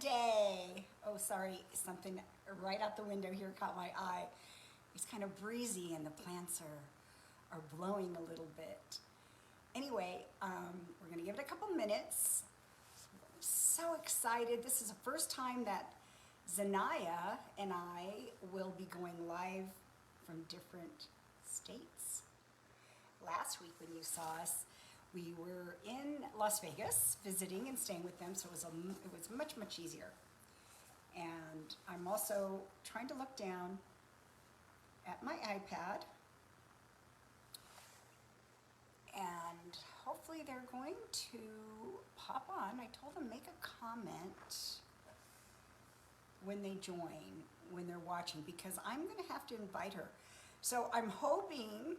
day. Oh, sorry, something right out the window here caught my eye. It's kind of breezy and the plants are blowing a little bit. Anyway, we're going to give it a couple minutes. I'm so excited. This is the first time that Xeniah and I will be going live from different states. Last week when you saw us, we were in Las Vegas visiting and staying with them, so it was much easier. And I'm also trying to look down at my iPad, and hopefully they're going to pop on. I told them make a comment when they join, when they're watching, because I'm going to have to invite her. So I'm hoping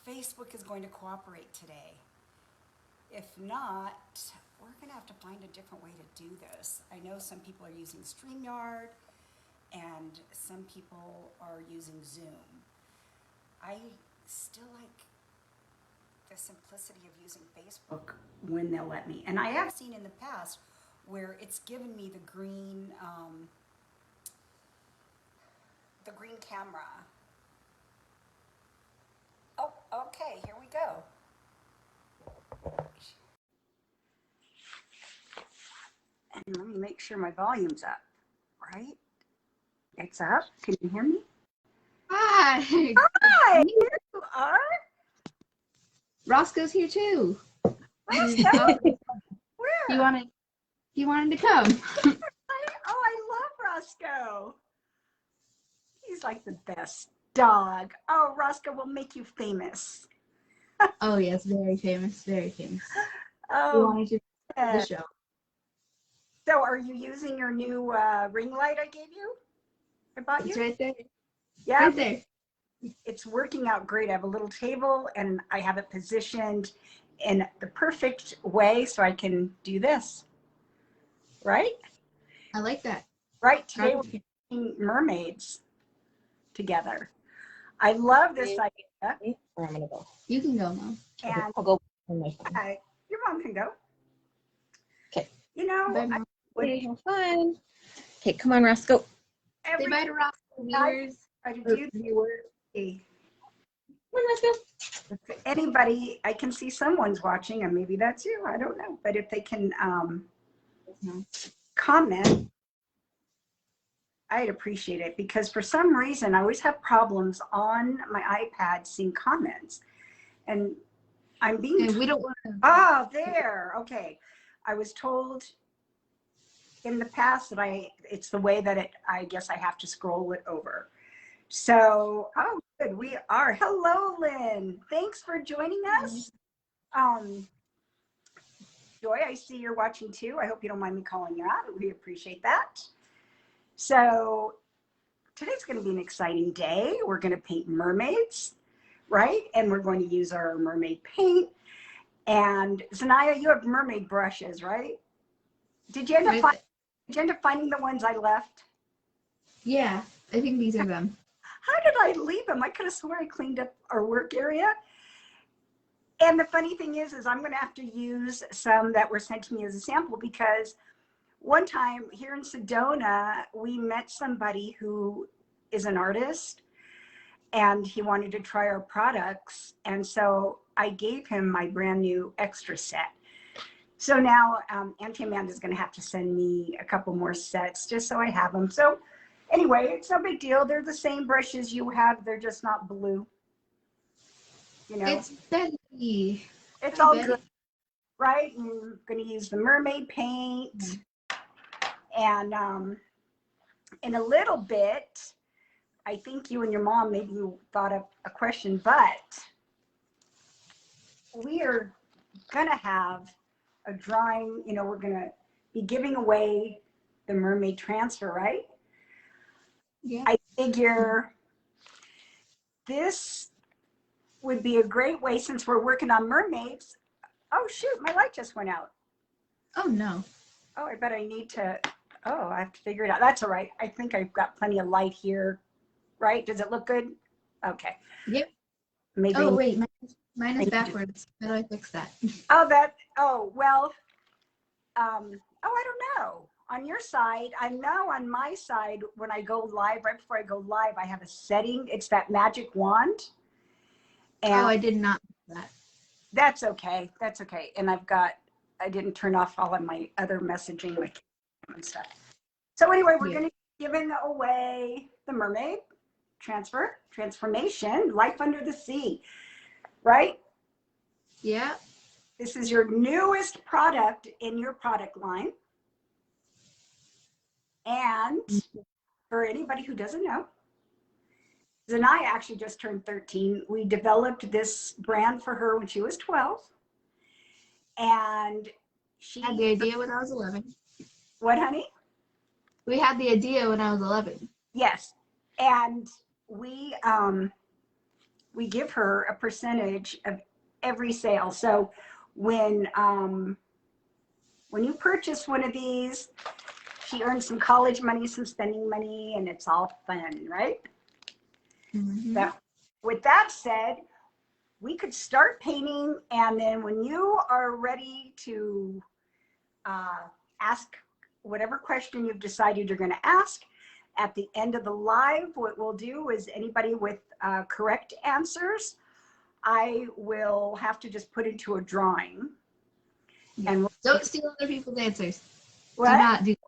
Facebook is going to cooperate today. If not, we're going to have to find a different way to do this. I know some people are using StreamYard and some people are using Zoom. I still like the simplicity of using Facebook when they'll let me. And I have seen in the past where it's given me the green camera. Oh, okay, here we go. And let me make sure my volume's up, right? It's up. Can you hear me? Hi. Hi, here you are. Roscoe's here too. Roscoe? Where? He wanted to come. Oh, I love Roscoe. He's like the best dog. Oh, Roscoe will make you famous. Oh yes, very famous, very famous. Oh, We wanted to the show. So are you using your new ring light I gave you? I bought you? It's right there. Yeah. Right there. It's working out great. I have a little table and I have it positioned in the perfect way so I can do this. Right? I like that. Right. Today we're making mermaids together. I love this idea. Or I'm gonna go. You can go, Mom. And I'll go on my phone. your mom can go. Okay. You know, Bye, Mom. Have fun. Okay, come on, Roscoe. Say bye to Roscoe, viewers. I do Viewers. see Come on, Roscoe. anybody. I can see someone's watching, and maybe that's you. I don't know, but if they can comment, I'd appreciate it, because for some reason I always have problems on my iPad seeing comments, and I'm being And we don't want to. Oh, there. Okay. I was told in the past that it's the way that I guess I have to scroll it over. So, oh, good. We are. Hello, Lynn. Thanks for joining us. Joy, I see you're watching too. I hope you don't mind me calling you out. We appreciate that. So today's going to be an exciting day. We're going to paint mermaids, right? And we're going to use our mermaid paint. And Xeniah, you have mermaid brushes, right? Did you end up finding the ones I left? Yeah, I think these are them. How did I leave them? I could have swore I cleaned up our work area. And the funny thing is I'm going to have to use some that were sent to me as a sample, because one time here in Sedona, we met somebody who is an artist and he wanted to try our products. And so I gave him my brand new extra set. So now Auntie Amanda's going to have to send me a couple more sets just so I have them. So anyway, it's no big deal. They're the same brushes you have. They're just not blue. You know, It's Betty. it's Hi, all Betty. good, right? And we're going to use the mermaid paint. And in a little bit, I think you and your mom maybe thought of a question, but we are going to have a drawing. You know, we're going to be giving away the mermaid transfer, right? Yeah. I figure this would be a great way, since we're working on mermaids. Oh, shoot, my light just went out. Oh no. Oh, I bet I need to, I have to figure it out. That's all right. I think I've got plenty of light here, right? Does it look good? Okay. Yep. Maybe. Oh wait, mine is backwards. How do I fix that? Well, I don't know. On your side, I know on my side, when I go live, right before I go live, I have a setting. It's that magic wand. And Oh, I did not do that. that's okay. That's okay. And I didn't turn off all of my other messaging and stuff. So anyway, we're going to be giving away the mermaid transformation, life under the sea, right? Yeah. This is your newest product in your product line. And for anybody who doesn't know, Xeniah actually just turned 13. We developed this brand for her when she was 12. And she had the idea when I was 11. What, honey? We had the idea when I was 11. Yes. And we give her a percentage of every sale. So when you purchase one of these, she earns some college money, some spending money, and it's all fun, right? Mm-hmm. So with that said, we could start painting, and then when you are ready to ask whatever question you've decided you're going to ask, at the end of the live, what we'll do is anybody with correct answers, I will have to just put into a drawing. Yeah. And don't steal other people's answers. what? Do not do that.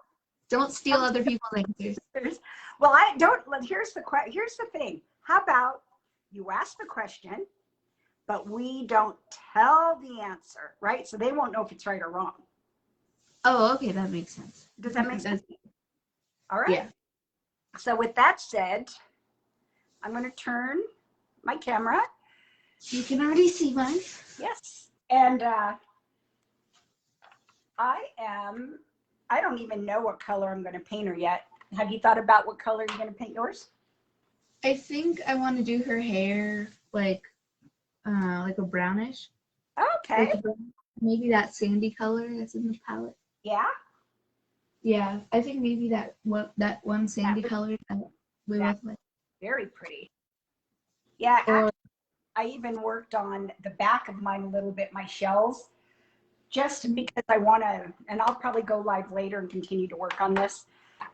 Don't steal other people's answers. Well, here's the thing. How about you ask the question, but we don't tell the answer, right? So they won't know if it's right or wrong. Oh, okay, that makes sense. Does that make sense? All right. Yeah. So with that said, I'm going to turn my camera. You can already see mine. Yes. And I don't even know what color I'm going to paint her yet. Have you thought about what color you're going to paint yours? I think I want to do her hair like a brownish. Okay. Like maybe that sandy color that's in the palette. Yeah. Yeah, I think maybe that one sandy color that we both like. Very pretty. Yeah. Or I even worked on the back of mine a little bit, my shells, just because I want to, and I'll probably go live later and continue to work on this,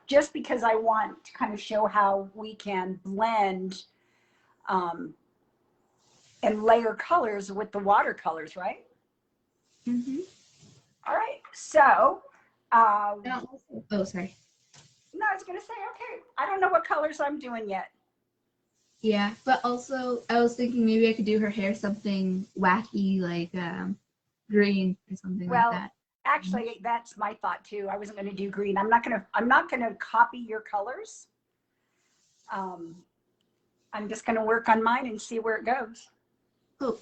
just because I want to kind of show how we can blend and layer colors with the watercolors, right? mm-hmm. All right. So, oh, sorry. no, I was going to say, okay, I don't know what colors I'm doing yet. Yeah, but also I was thinking maybe I could do her hair something wacky, like green or something like that. Actually, that's my thought too. I wasn't going to do green. I'm not going to copy your colors. I'm just going to work on mine and see where it goes. Oh,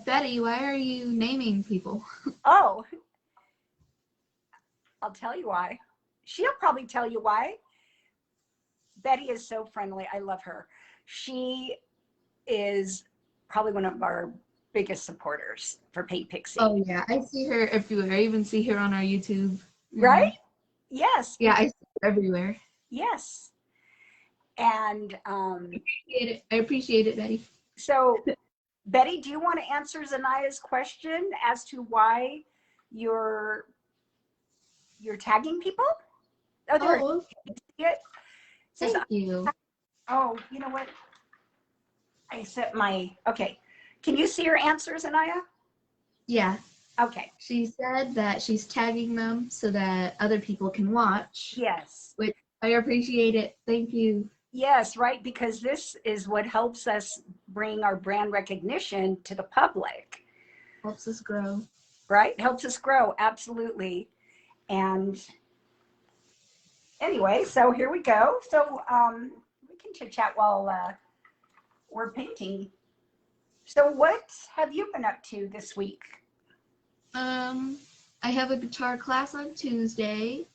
Betty, why are you naming people? Oh, I'll tell you why. She'll probably tell you why. Betty is so friendly. I love her. She is probably one of our biggest supporters for Paint Pixie. Oh yeah, I see her everywhere. I even see her on our YouTube. Right? Yes. Yeah, I see her everywhere. Yes. And I appreciate it, Betty. so, Betty, do you want to answer Xeniah's question as to why you're tagging people? Oh, there. Oh, Okay. thank you. Oh, you know what? I set my, okay. Can you see your answers, Xeniah? Yeah. Okay. She said that she's tagging them so that other people can watch. Yes. Which I appreciate it. Thank you. Yes, right, because this is what helps us bring our brand recognition to the public. Helps us grow. Right? Helps us grow, absolutely. And anyway, so here we go. So we can chit chat while we're painting. So what have you been up to this week? I have a guitar class on Tuesday,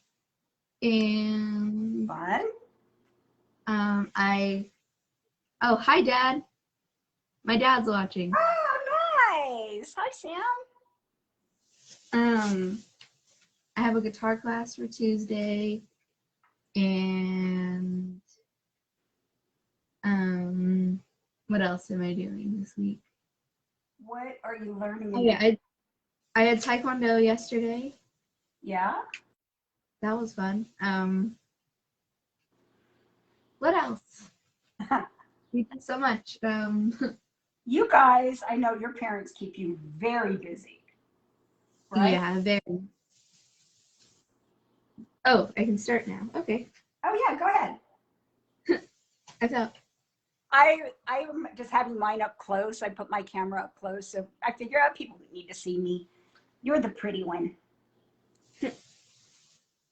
and Fun. oh, hi, Dad. My dad's watching. Oh, nice. Hi, Sam. I have a guitar class for Tuesday, and what else am I doing this week? What are you learning? Oh yeah, I had Taekwondo yesterday, Yeah. That was fun. What else? We did so much. You guys, I know your parents keep you very busy, right? Yeah, very. Oh, I can start now. Okay. Oh yeah, go ahead. I thought, I'm just having mine up close. I put my camera up close, so I figure out people need to see me. You're the pretty one.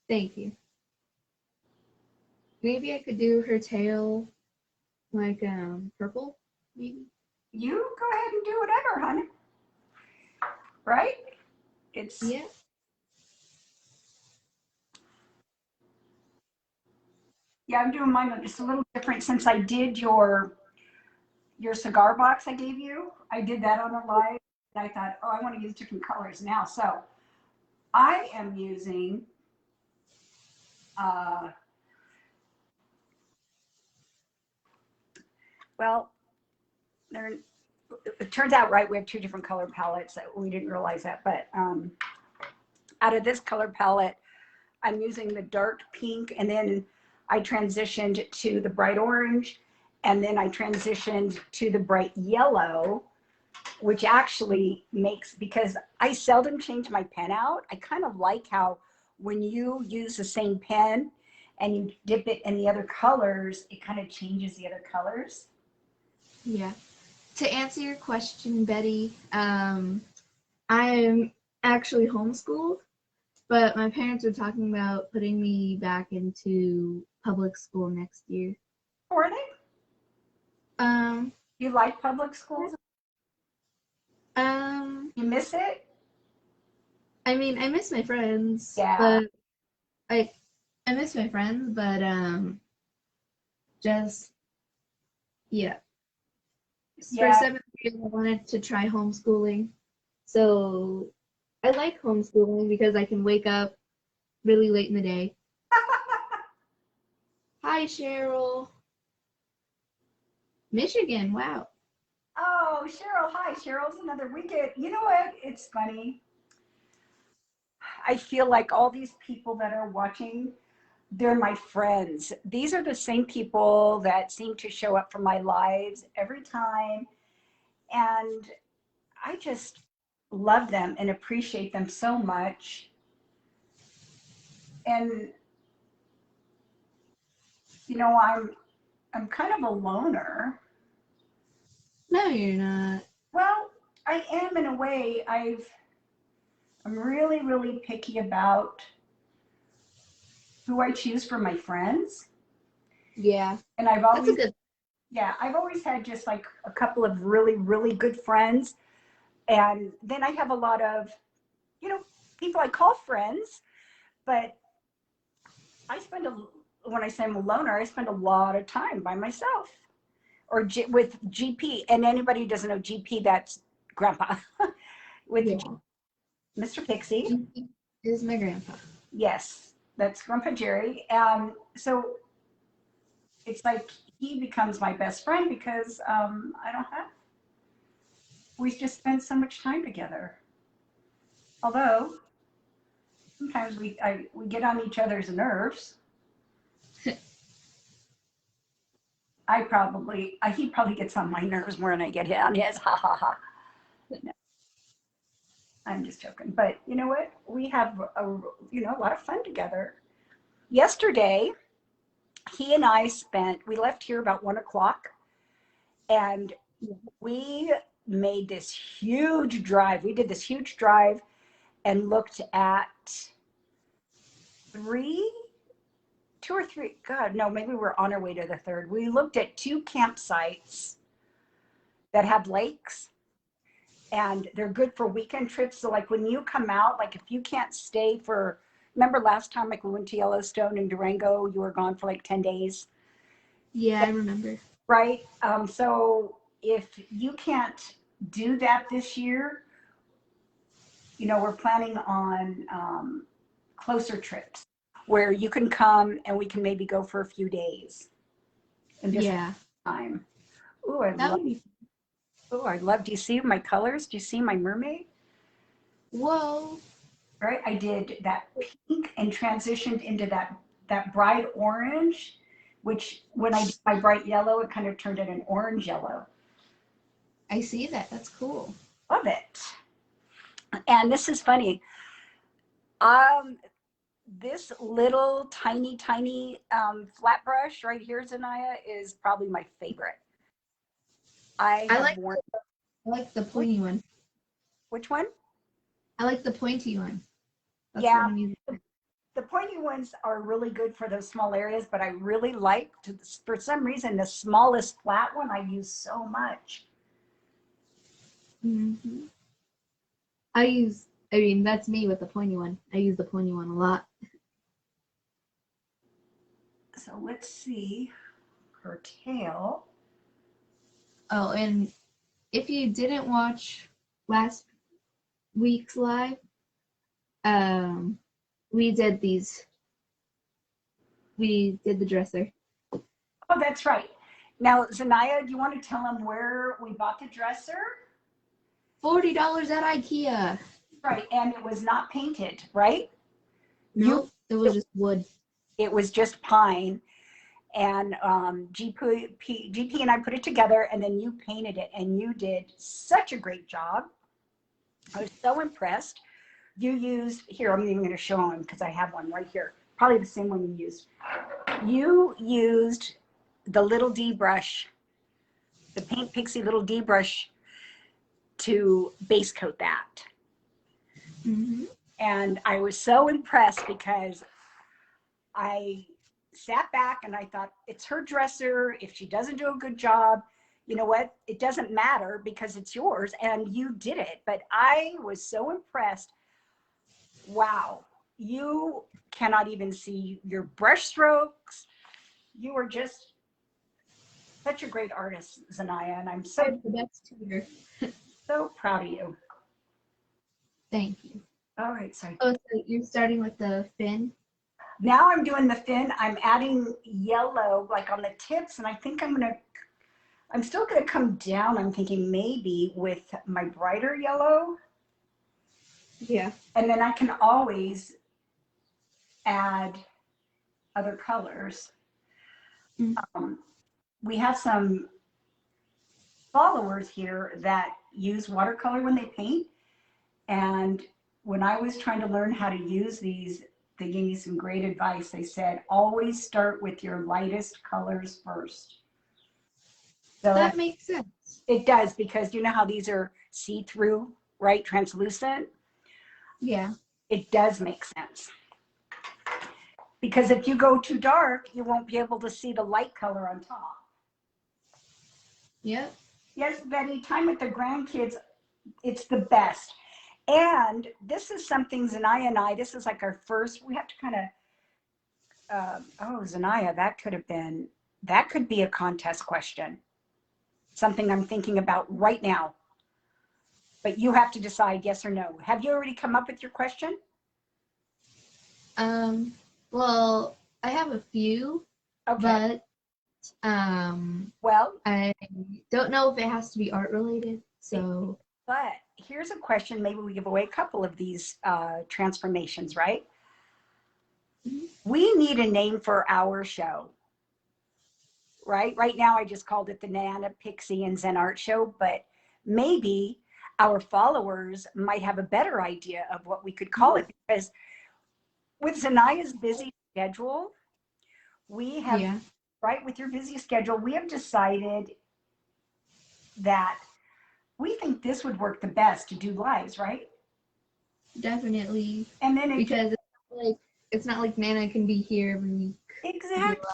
thank you. Maybe I could do her tail like purple, maybe. You go ahead and do whatever, honey. Right? It's Yeah. yeah, I'm doing mine just a little different since I did your cigar box I gave you. I did that on a live. And I thought, oh, I want to use different colors now. So I am using well, there it turns out right we have two different color palettes that we didn't realize that, but out of this color palette I'm using the dark pink, and then I transitioned to the bright orange, and then I transitioned to the bright yellow, which actually makes, because I seldom change my pen out, I kind of like how when you use the same pen and you dip it in the other colors, it kind of changes the other colors. Yeah. To answer your question, Betty, I'm actually homeschooled, but my parents are talking about putting me back into public school next year. Or are they? Um, You like public schools? You miss it? I mean, I miss my friends, Yeah. but I miss my friends, but just yeah. For Yeah. 7th grade, I wanted to try homeschooling, so I like homeschooling because I can wake up really late in the day. Hi, Cheryl. Michigan, wow. Oh, Cheryl, hi. Cheryl's another weekend. You know what? It's funny. I feel like all these people that are watching, they're my friends. These are the same people that seem to show up for my lives every time. And I just love them and appreciate them so much. And you know, I'm kind of a loner. No, you're not. Well, I am in a way. I'm really, really picky about who I choose for my friends. Yeah, And I've that's a always, good. yeah, I've always had just like a couple of really, really good friends. And then I have a lot of, you know, people I call friends, but I spend when I say I'm a loner, I spend a lot of time by myself or with GP. And anybody who doesn't know GP, that's Grandpa with Yeah, Mr. Pixie. GP is my grandpa. Yes, that's Grandpa Jerry. So it's like he becomes my best friend because I don't have, we just spend so much time together. Although sometimes we get on each other's nerves. He probably gets on my nerves more than I get on his. Ha ha ha. No, I'm just joking. But you know what? We have a lot of fun together. Yesterday, he and I we left here about 1 o'clock, and we made this huge drive. We did this huge drive and looked at three, two or three, God, no, maybe we're on our way to the third. We looked at two campsites that have lakes, and they're good for weekend trips. So like when you come out, like if you can't stay for, remember last time like we went to Yellowstone and Durango, you were gone for like 10 days. Yeah, I remember. Right. So if you can't do that this year, we're planning on closer trips where you can come and we can maybe go for a few days and just Yeah, time. Ooh, I that love. would be. Oh, I love. Do you see my colors? Do you see my mermaid? Whoa. right? I did that pink and transitioned into that bright orange, which when I did my bright yellow, it kind of turned it an orange yellow. I see that. That's cool. Love it. And this is funny. This little tiny flat brush right here, Xeniah, is probably my favorite. I have worn. I like the pointy one. Which one? I like the pointy one. That's Yeah. what I'm using. The pointy ones are really good for those small areas, but I really like, for some reason, the smallest flat one I use so much. Mm-hmm. I mean, that's me with the pointy one. I use the pointy one a lot. So let's see her tail. Oh, and if you didn't watch last week's live, we did these. We did the dresser. Oh, that's right. Now, Xeniah, do you want to tell them where we bought the dresser? $40 at IKEA. Right, and it was not painted, right? Nope, it was just wood. It was just pine, and GP and I put it together, and then you painted it, and you did such a great job. I was so impressed. You used, here, I'm even going to show them because I have one right here. Probably the same one you used. You used the little D brush, the Paint Pixie little D brush to base coat that. Mm-hmm. And I was so impressed because I sat back and I thought, it's her dresser. If she doesn't do a good job, you know what? It doesn't matter because it's yours and you did it. But I was so impressed. Wow. You cannot even see your brush strokes. You are just such a great artist, Xeniah, and I'm so, the best tutor. so proud of you. Thank you. All right, so Oh, so you're starting with the fin? now I'm doing the fin. I'm adding yellow like on the tips, and I think I'm still gonna come down. I'm thinking maybe with my brighter yellow. Yeah. And then I can always add other colors. Mm. We have some followers here that use watercolor when they paint. And when I was trying to learn how to use these, they gave me some great advice. They said, always start with your lightest colors first. So That makes sense. it does, because you know how these are see-through, right? Translucent. Yeah. It does make sense. Because if you go too dark, you won't be able to see the light color on top. Yep. Yes, Betty, time with the grandkids, it's the best. And this is something Xeniah and I, this is like our first, we have to kind of, oh, Xeniah, that could be a contest question. Something I'm thinking about right now. But you have to decide yes or no. Have you already come up with your question? Well, I have a few, Okay. but Well, I don't know if it has to be art related. So, but here's a question. Maybe we give away a couple of these transformations, right? Mhm. We need a name for our show, right? Right now, I just called it the Nana, Pixie, and Zen Art Show, but maybe our followers might have a better idea of what we could call it, because with Xeniah's busy schedule, we have, yeah, right, with your busy schedule, we have decided that we think this would work the best to do lives, right? definitely. And then Because it's not like Nana can be here every week. exactly.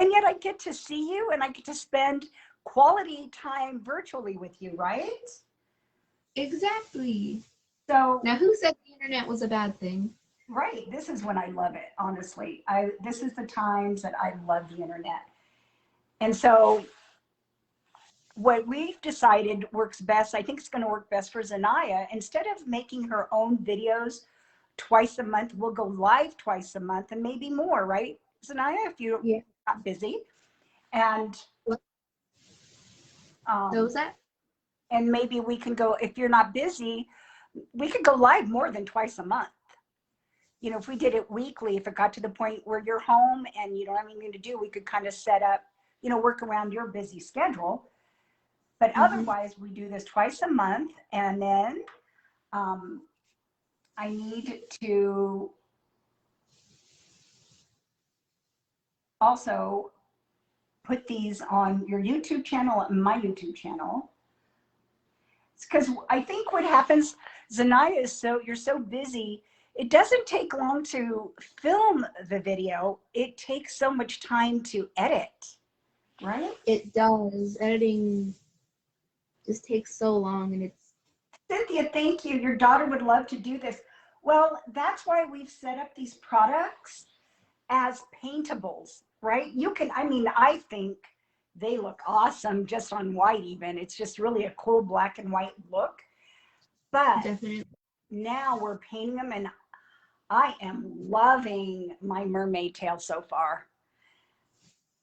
And yet I get to see you and I get to spend quality time virtually with you, right? Exactly. So Now, who said the internet was a bad thing? right, this is when I love it, honestly. This is the times that I love the internet. And so what we've decided works best, I think it's going to work best for Xeniah. Instead of making her own videos twice a month, we'll go live twice a month and maybe more, right, Xeniah, if you're not busy. And What was that? and maybe we can go, if you're not busy, we could go live more than twice a month. you know, if we did it weekly, if it got to the point where you're home and you don't have anything to do, we could kind of set up, you know, work around your busy schedule. But otherwise, we do this twice a month. And then I need to also put these on your YouTube channel and my YouTube channel. It's because I think what happens, Xeniah, is you're so busy. It doesn't take long to film the video. It takes so much time to edit, right? It does. Editing just takes so long, and it's. Cynthia, thank you. Your daughter would love to do this. Well, that's why we've set up these products as paintables, right? You can, I mean, I think they look awesome just on white even. It's just really a cool black and white look. But Definitely. now we're painting them, and I am loving my mermaid tail so far.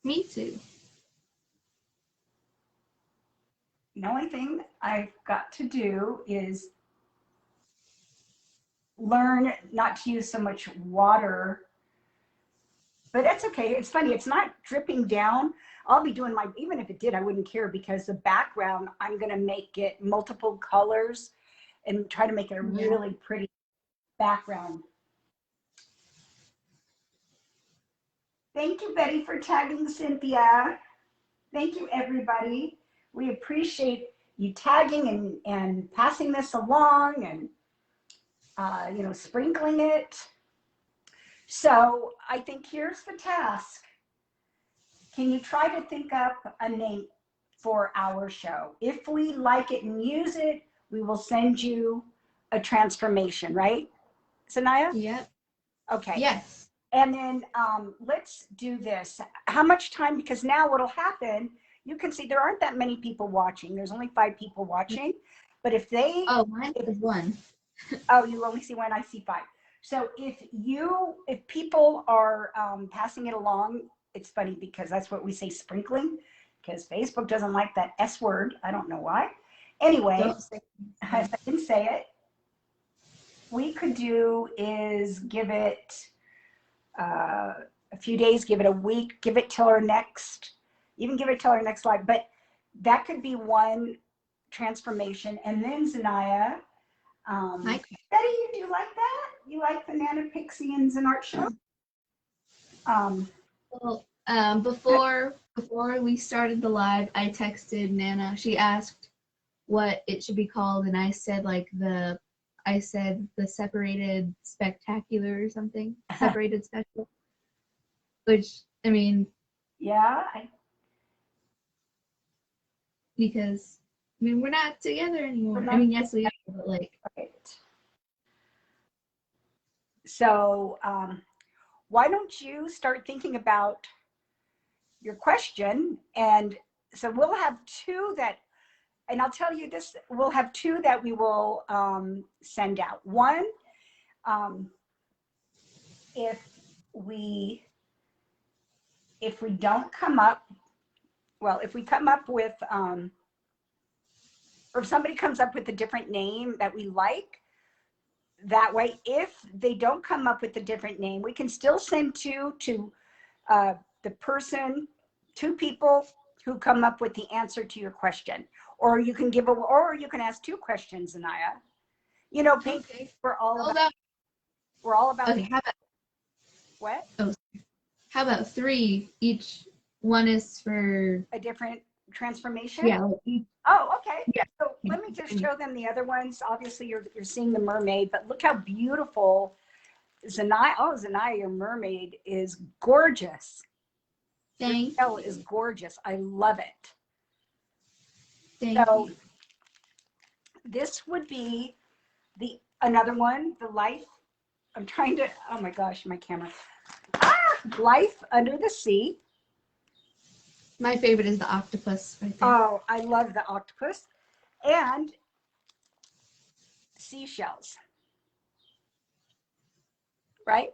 Me too. The only thing I've got to do is learn not to use so much water, but that's okay. It's funny. It's not dripping down. I'll be doing even if it did, I wouldn't care, because the background, I'm going to make it multiple colors and try to make it a really pretty background. Thank you, Betty, for tagging Cynthia. Thank you, everybody. We appreciate you tagging and passing this along and, you know, sprinkling it. So I think here's the task. Can you try to think up a name for our show? If we like it and use it, we will send you a transformation, right, Xeniah? Yep. Okay. Yes. And then let's do this. How much time? Because now what'll happen, you can see there aren't that many people watching. There's only 5 people watching. But if they... Oh, mine is 1. Oh, you only see 1, I see 5. So if people are passing it along, it's funny because that's what we say, sprinkling, because Facebook doesn't like that S word. I don't know why. Anyway, I didn't say it. We could do is give it a few days, give it a week, give it till our next, even give it till our next live. But that could be one transformation. And then Xeniah, Betty, do you like that? You like the Nana Pixie and Xenart show? Well, before we started the live, I texted Nana. She asked what it should be called, and I said the separated spectacular or something. Separated special. Which, I mean, yeah, because we're not together anymore. I mean, yes, we are, but like. Right. So why don't you start thinking about your question? And so we'll have 2 that, and I'll tell you this, we'll have 2 that we will send out. One, if we don't come up, well, if we come up with, or if somebody comes up with a different name that we like, that way, if they don't come up with a different name, we can still send 2 to the person, 2 people who come up with the answer to your question. Or you can or you can ask 2 questions, Xeniah. You know, Okay. we're all about. Okay, how about what? Oh, how about 3 each? One is for A different transformation? Yeah. Oh, okay. Yeah. So let me just show them the other ones. Obviously, you're seeing the mermaid, but look how beautiful Xeniah. Oh, Xeniah, your mermaid is gorgeous. Thank Your is gorgeous. I love it. Thank you. This would be another one, the life. I'm trying to, oh my gosh, my camera. Life under the sea. My favorite is the octopus right there. Oh, I love the octopus. And seashells. Right?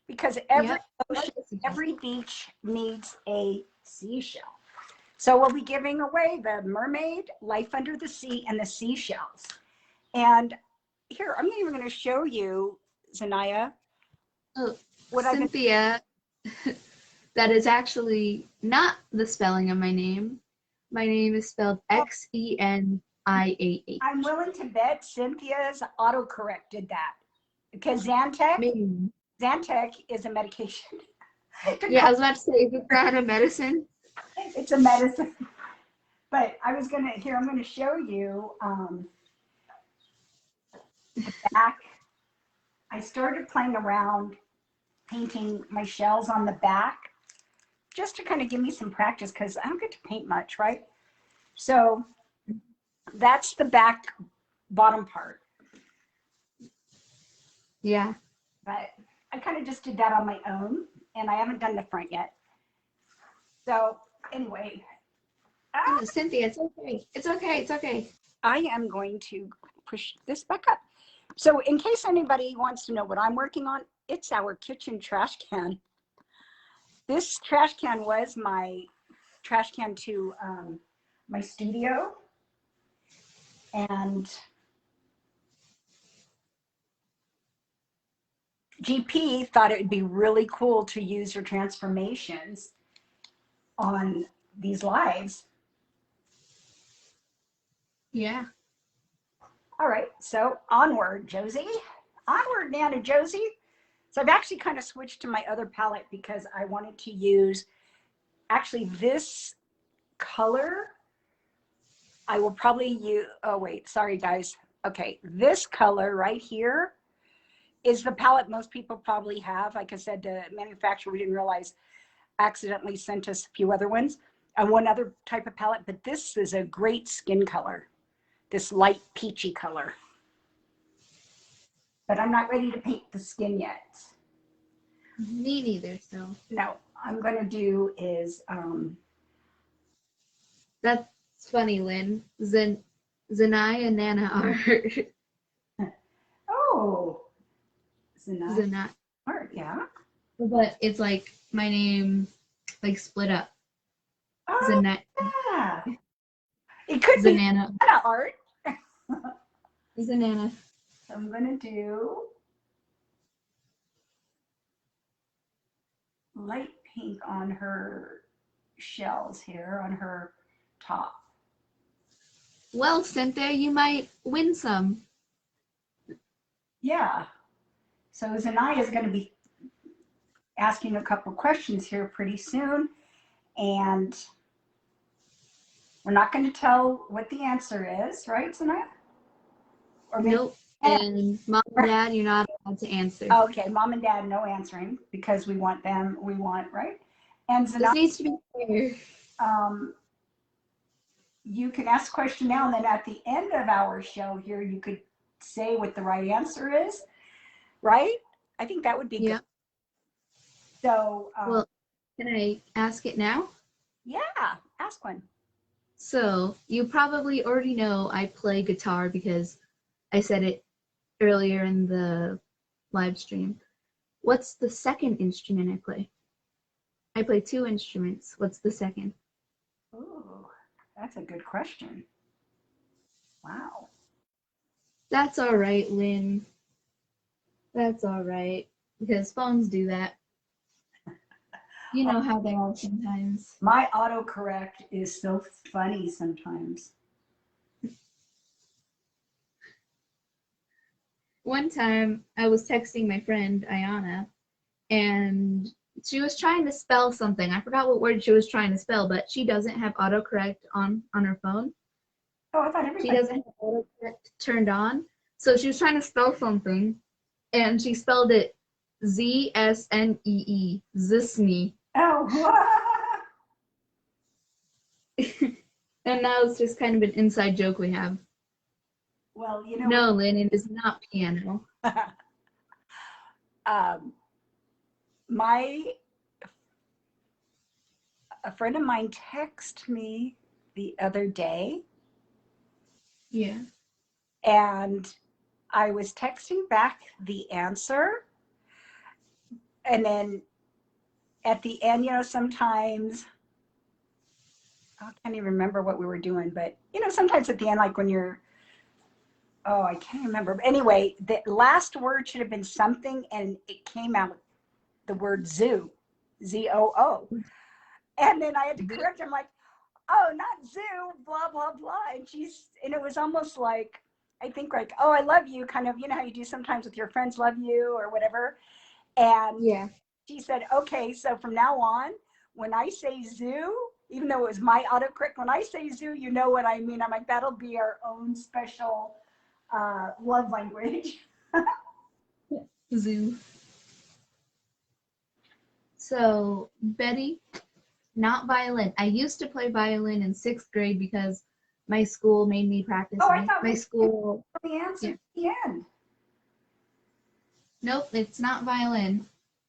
Because every ocean, every beach needs a seashell. So we'll be giving away the mermaid, life under the sea, and the seashells. And here, I'm even going to show you, Xeniah, Oh, What I've been, Cynthia, that is actually not the spelling of my name. My name is spelled Xeniah. I'm willing to bet Cynthia's autocorrect did that because Zantac Maybe. is a medication. Yeah, I was about to say, is it not a medicine? It's a medicine. But I'm going to show you the back. I started playing around painting my shells on the back just to kind of give me some practice because I don't get to paint much, right? So that's the back bottom part. Yeah. But I kind of just did that on my own and I haven't done the front yet. So anyway, Oh, Cynthia, it's okay. It's okay. It's okay. I am going to push this back up. So in case anybody wants to know what I'm working on, it's our kitchen trash can. This trash can was my trash can to my studio. And GP thought it would be really cool to use your transformations on these lives. Yeah. All right, so onward, Josie. Onward, Nana Josie. So I've actually kind of switched to my other palette because I wanted to use actually this color. I will probably use, oh wait, sorry guys. Okay, this color right here is the palette most people probably have. Like I said, the manufacturer, we didn't realize, accidentally sent us a few other ones and one other type of palette, but this is a great skin color, this light peachy color. But I'm not ready to paint the skin yet. Me neither, so. No, I'm gonna do is, That's funny, Lynn. Xeniah and Nana are oh, Xeniah, Xeniah. yeah. But it's like my name, like split up. Oh, Xeniah. yeah. It could be Xenana. art. Xenana. So I'm gonna do light pink on her shells here, on her top. Well, Cynthia, you might win some. Yeah. So Xeniah is going to be asking a couple questions here pretty soon. And we're not going to tell what the answer is, right, Xeniah? Or maybe, Nope. And Mom and Dad, you're not allowed to answer. okay, Mom and Dad, no answering because we want, right? And This Xeniah, needs to be fair. you can ask a question now, and then at the end of our show here, you could say what the right answer is, right? I think that would be good. So, Well, can I ask it now? yeah, ask one. So, you probably already know I play guitar because I said it earlier in the live stream. What's the second instrument I play? I play 2 instruments. What's the second? Ooh, that's a good question. Wow. That's all right, Lynn. That's all right. Because phones do that. You know how they are sometimes. My autocorrect is so funny sometimes. One time I was texting my friend Ayana and she was trying to spell something. I forgot what word she was trying to spell, but she doesn't have autocorrect on her phone. Oh, I thought She everybody. doesn't have autocorrect turned on. So she was trying to spell something and she spelled it Zsnee, Zisney. Oh, And now it's just kind of an inside joke we have. well, you know. No, Lynn, it is not piano. A friend of mine texted me the other day, Yeah. and I was texting back the answer, and then at the end, you know, sometimes I can't even remember what we were doing, but you know, sometimes at the end, like when you're Oh, I can't remember. But anyway, the last word should have been something, and it came out the word zoo, Z-O-O. And then I had to correct her. I'm like, oh, not zoo, blah, blah, blah. And it was almost like, I think like, oh, I love you, kind of, you know how you do sometimes with your friends, love you or whatever. And Yeah. she said, okay, so from now on, when I say zoo, even though it was my autocorrect, when I say zoo, you know what I mean. I'm like, that'll be our own special love language. Zoo. So, Betty, not violin. I used to play violin in 6th grade because my school made me practice Oh, I it. thought My we school, the answer yeah. at the end. Nope, it's not violin.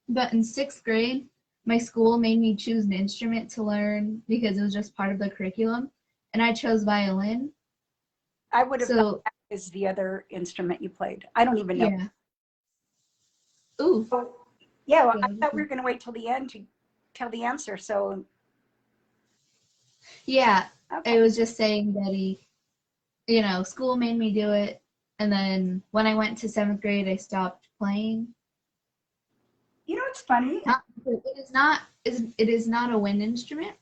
But in 6th grade, my school made me choose an instrument to learn because it was just part of the curriculum. And I chose violin. I would have thought So, that was the other instrument you played. I don't even know. yeah. Ooh. Oh, yeah, well, I Yeah, thought we were going to wait till the end to tell the answer. So, yeah, okay. I was just saying, Betty, school made me do it. And then when I went to 7th grade, I stopped playing. You know, it's funny. It is not a wind instrument.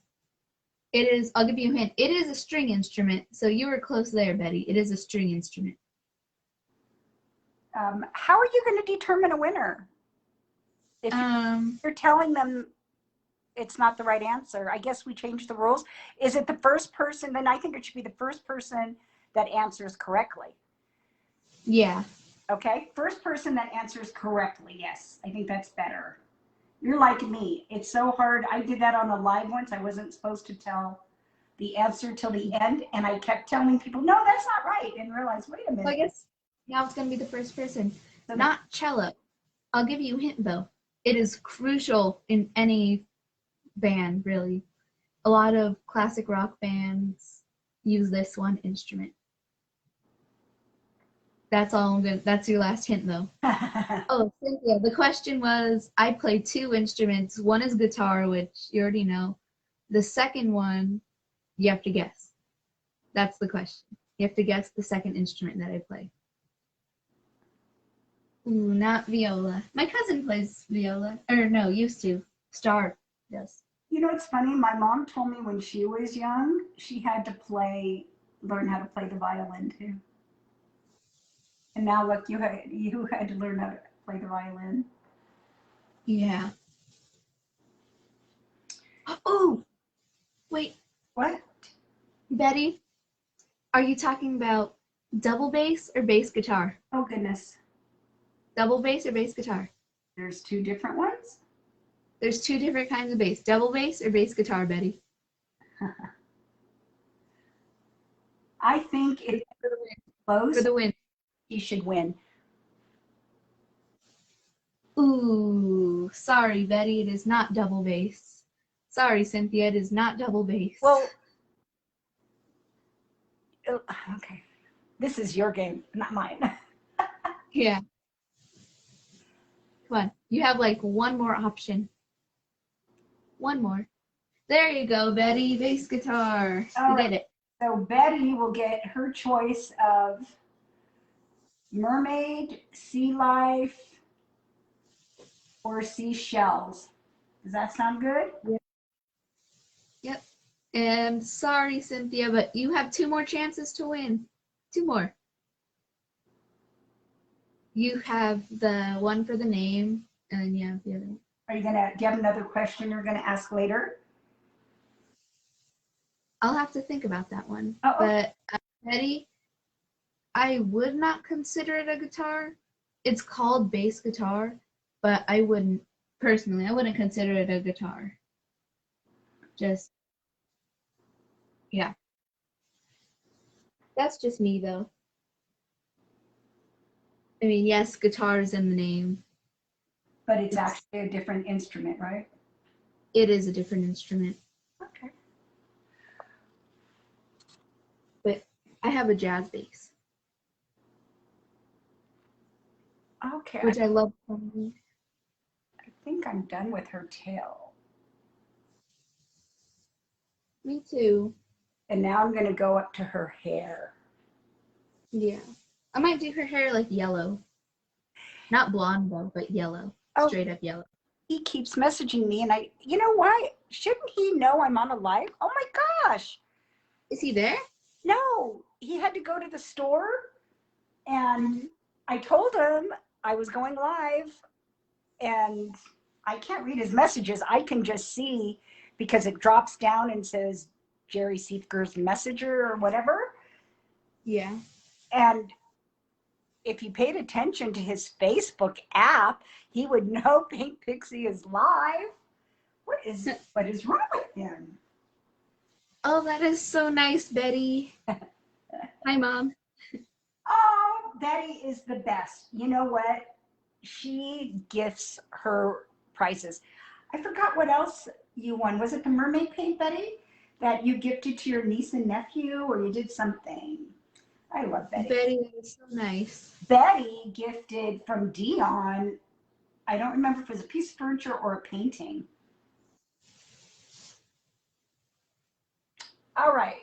It is, I'll give you a hint. It is a string instrument. So you were close there, Betty. It is a string instrument. How are you going to determine a winner? If you're telling them it's not the right answer, I guess we changed the rules. Is it the first person? Then I think it should be the first person that answers correctly. Yeah. Okay, first person that answers correctly. Yes, I think that's better. You're like me. It's so hard. I did that on a live once. I wasn't supposed to tell the answer till the end, and I kept telling people, no, that's not right, and realized, wait a So I minute. guess now it's going to be the first person. So Not cello. I'll give you a hint, though. It is crucial in any band, really. A lot of classic rock bands use this one instrument. That's all I'm gonna. That's your last hint, though. Oh, Cynthia, the question was, I play 2 instruments. One is guitar, which you already know. The second one, you have to guess. That's the question. You have to guess the second instrument that I play. Ooh, not viola. My cousin plays viola. Or no, used to. Star does. You know, it's funny. My mom told me when she was young, she had to learn how to play the violin too. And now look, you had to learn how to play the violin. Yeah. Oh, wait, What? Betty, are you talking about double bass or bass guitar? Oh goodness. Double bass or bass guitar? There's 2 different ones. There's 2 different kinds of bass. Double bass or bass guitar, Betty? I think if For close, the win. he should win. Ooh, sorry, Betty, it is not double bass. Sorry, Cynthia, it is not double bass. Well, okay. This is your game, not mine. Yeah. Come on, you have like one more option. One more. There you go, Betty, bass guitar. All You right. did it. So Betty will get her choice of mermaid, sea life, or seashells. Does that sound good? Yep. And sorry, Cynthia, but you have 2 more chances to win. 2 more. You have the one for the name, and then you have the other one. Do you have another question you're gonna ask later? I'll have to think about that one. Oh, okay. But Betty, I would not consider it a guitar. It's called bass guitar, but I wouldn't consider it a guitar. Just, yeah. That's just me, though. I mean, yes, guitar is in the name. But it's actually a different instrument, right? It is a different instrument. Okay. But I have a jazz bass, Okay. which I love playing. I think I'm done with her tail. Me too. And now I'm gonna go up to her hair. Yeah. I might do her hair like yellow. Not blonde though, but yellow. Oh. Straight up yellow. He keeps messaging me, and you know why? Shouldn't he know I'm on a live? Oh my gosh. Is he there? No, he had to go to the store, and I told him I was going live, and I can't read his messages. I can just see because it drops down and says Jerry Seifger's messenger or whatever. Yeah. And if he paid attention to his Facebook app, he would know Pink Pixie is live. What is wrong with him? Oh, that is so nice, Betty. Hi, Mom. Oh, Betty is the best. You know what? She gifts her prizes. I forgot what else you won. Was it the mermaid paint, Betty? That you gifted to your niece and nephew, or you did something? I love Betty. Betty is so nice. Betty gifted from Dion, I don't remember if it was a piece of furniture or a painting. All right.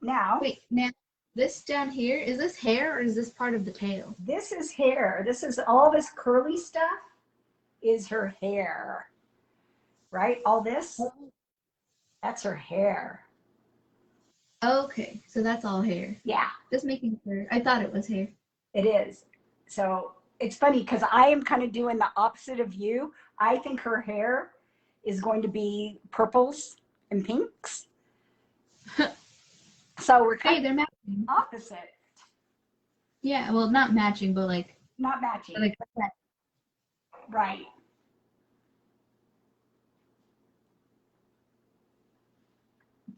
Now. Wait, now this down here, is this hair or is this part of the tail? This is hair. This is all this curly stuff is her hair. Right? All this, that's her hair. Okay, so that's all hair. Yeah. Just making sure. I thought it was hair. It is. So it's funny because I am kind of doing the opposite of you. I think her hair is going to be purples and pinks. So we're kind They're matching. of opposite. Yeah, well, not matching, but like. Not matching. Like right.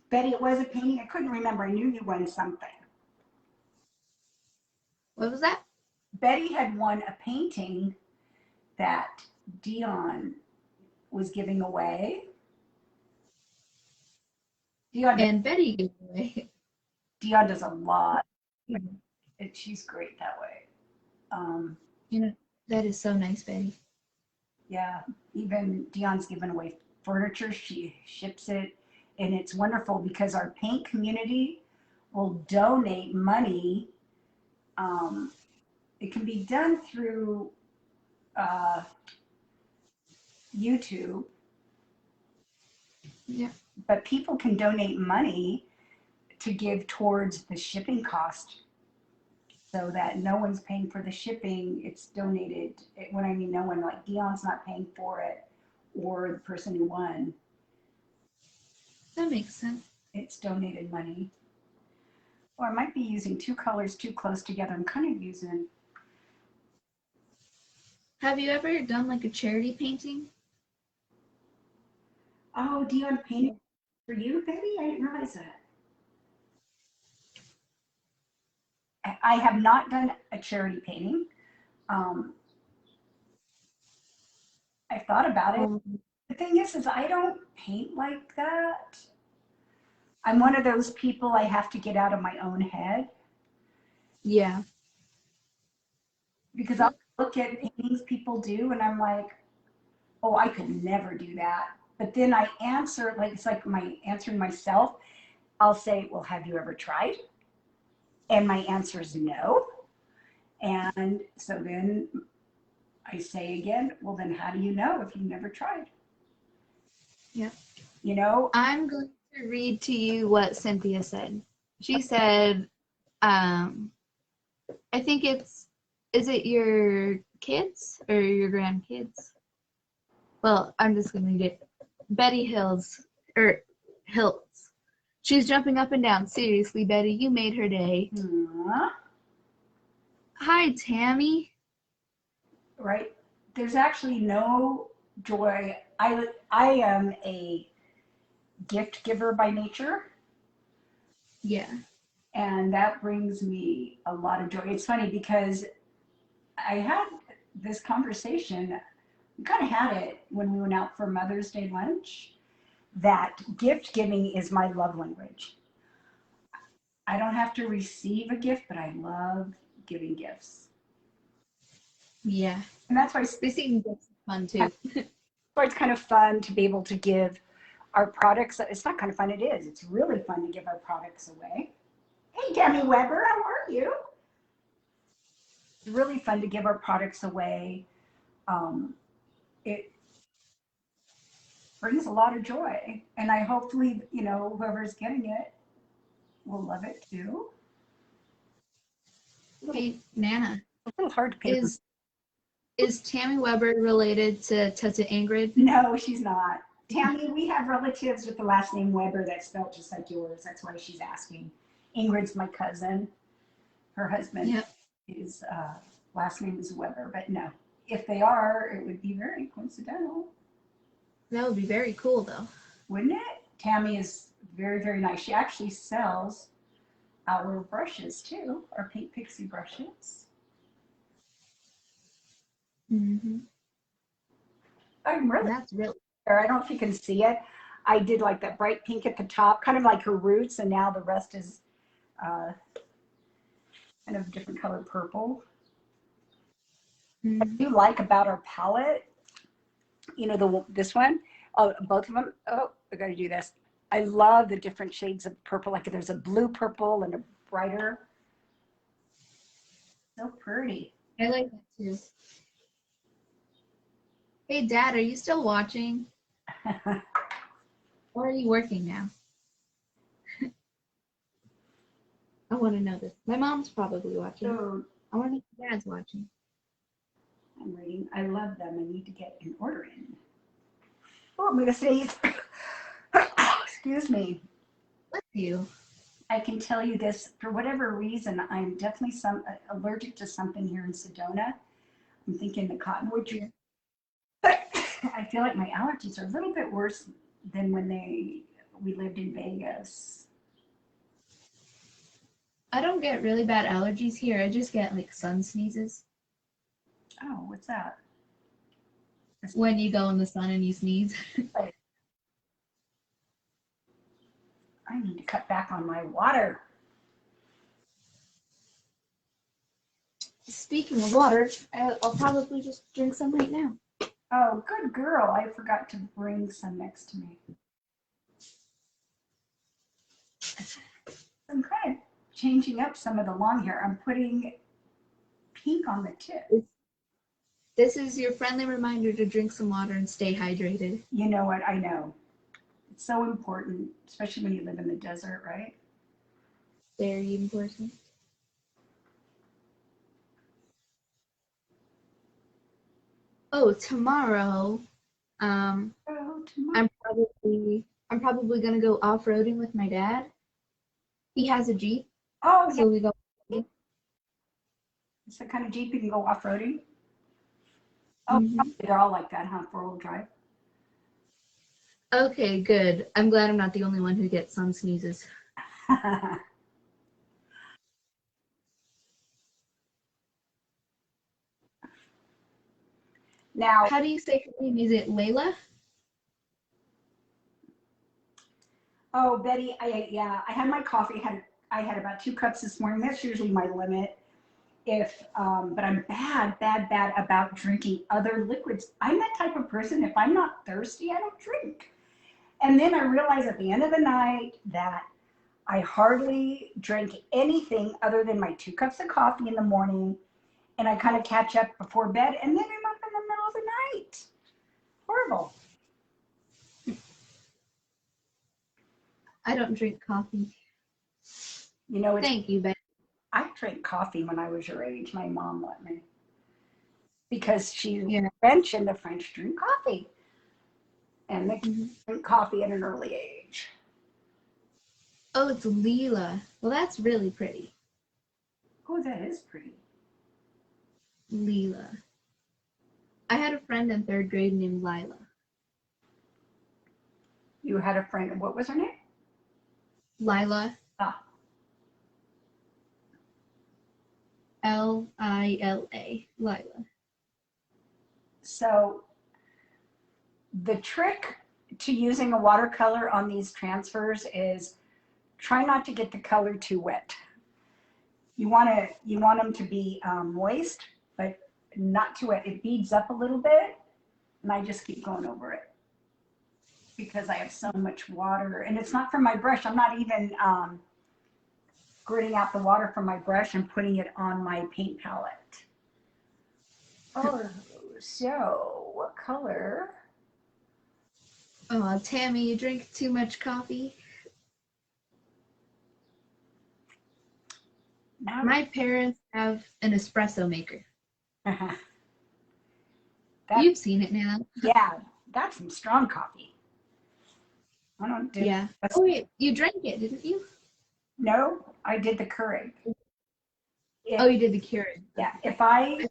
Betty, it was a painting. I couldn't remember. I knew you won something. What was that? Betty had won a painting that Dion was giving away. And Betty gave away. Dion does a lot. She's great that way. You know, that is so nice, Betty. Yeah, even Dion's given away furniture. She ships it, and it's wonderful because our paint community will donate money. It can be done through YouTube. Yeah. But people can donate money to give towards the shipping cost so that no one's paying for the shipping. It's donated. When I mean no one, like Dion's not paying for it or the person who won. That makes sense. It's donated money. Or I might be using two colors too close together. I'm kind of using. Have you ever done like a charity painting? Oh, Dion painted for you, baby? I didn't realize that. I have not done a charity painting. I've thought about it. The thing is I don't paint like that. I'm one of those people I have to get out of my own head. Yeah. Because I'll look at paintings people do and I'm like, oh, I could never do that. But then I answer, like it's like my answering myself. I'll say, well, have you ever tried? And my answer is no. And so then I say again, well, then how do you know if you never tried? Yeah. You know? I'm going to read to you what Cynthia said. She said, I think is it your kids or your grandkids? Well, I'm just going to read it. Betty Hills. She's jumping up and down. Seriously, Betty, you made her day. Aww. Hi, Tammy. Right? There's actually no joy. I am a gift giver by nature. Yeah. And that brings me a lot of joy. It's funny because I had this conversation, we kind of had it when we went out for Mother's Day lunch, that gift giving is my love language. I don't have to receive a gift, but I love giving gifts. Yeah. And that's why receiving gifts is fun too. it's kind of fun to be able to give our products. It's not kind of fun, it is. It's really fun to give our products away. Hey, Demi Weber, how are you? really fun to give our products away. It brings a lot of joy, and I hopefully, whoever's getting it will love it too. Hey, Nana, A little hard to pay. is Tammy Weber related to Tessa Ingrid? No, she's not. Tammy, we have relatives with the last name Weber that's spelled just like yours. That's why she's asking. Ingrid's my cousin. Her husband, Yep. his last name is Weber, but no. If they are, it would be very coincidental. That would be very cool, though. Wouldn't it? Tammy is very, very nice. She actually sells our brushes too, our Pink Pixie brushes. Mm-hmm. I'm really, That's really I don't know if you can see it. I did like that bright pink at the top, kind of like her roots, and now the rest is kind of different colored purple. I do like about our palette, this one, oh, both of them. Oh, I got to do this. I love the different shades of purple. Like there's a blue purple and a brighter. So pretty. I like that too. Hey, Dad, are you still watching? Or are you working now? I want to know this. My mom's probably watching. So I want to know if Dad's watching. I'm reading. I love them. I need to get an order in. Oh, I'm going to sneeze. Excuse me. Bless you. I can tell you this, for whatever reason, I'm definitely allergic to something here in Sedona. I'm thinking the cottonwood tree. But I feel like my allergies are a little bit worse than when we lived in Vegas. I don't get really bad allergies here. I just get like sun sneezes. Oh, what's that? When you go in the sun and you sneeze. I need to cut back on my water. Speaking of water, I'll probably just drink some right now. Oh, good girl. I forgot to bring some next to me. I'm kind of changing up some of the long hair. I'm putting pink on the tip. This is your friendly reminder to drink some water and stay hydrated. You know what? I know. It's so important, especially when you live in the desert, right? Very important. Oh, tomorrow, Oh, tomorrow. I'm probably gonna go off-roading with my dad. He has a Jeep, Oh, yeah. so we go. It's the kind of Jeep you can go off-roading. Oh, they're all like that, huh? Four-wheel drive. Okay, good. I'm glad I'm not the only one who gets sun sneezes. Now, How do you say her name? Is it Layla? oh, Betty, I had my coffee. I had about 2 cups this morning. That's usually my limit. But I'm bad about drinking other liquids. I'm that type of person. If I'm not thirsty, I don't drink. And then I realized at the end of the night that I hardly drink anything other than my 2 cups of coffee in the morning. And I kind of catch up before bed, and then I'm up in the middle of the night. Horrible. I don't drink coffee. Thank you, Betty. I drank coffee when I was your age. My mom let me. Because she's French, and the French drink coffee. And they drink coffee at an early age. Oh, it's Leela. Well, that's really pretty. Oh, that is pretty. Leela. I had a friend in 3rd grade named Lila. You had a friend. What was her name? Lila. Ah. Lila. Lila. So the trick to using a watercolor on these transfers is try not to get the color too wet. You want them to be moist, but not too wet. It beads up a little bit, and I just keep going over it because I have so much water, and it's not from my brush. I'm not even gritting out the water from my brush and putting it on my paint palette. Oh, so what color? Oh, Tammy, you drink too much coffee. Now, My parents have an espresso maker. that, You've seen it now. yeah, that's some strong coffee. I don't do. Yeah. Oh, wait, you drank it, didn't you? No, I did the Keurig. If, Oh, you did the Keurig. yeah, if I've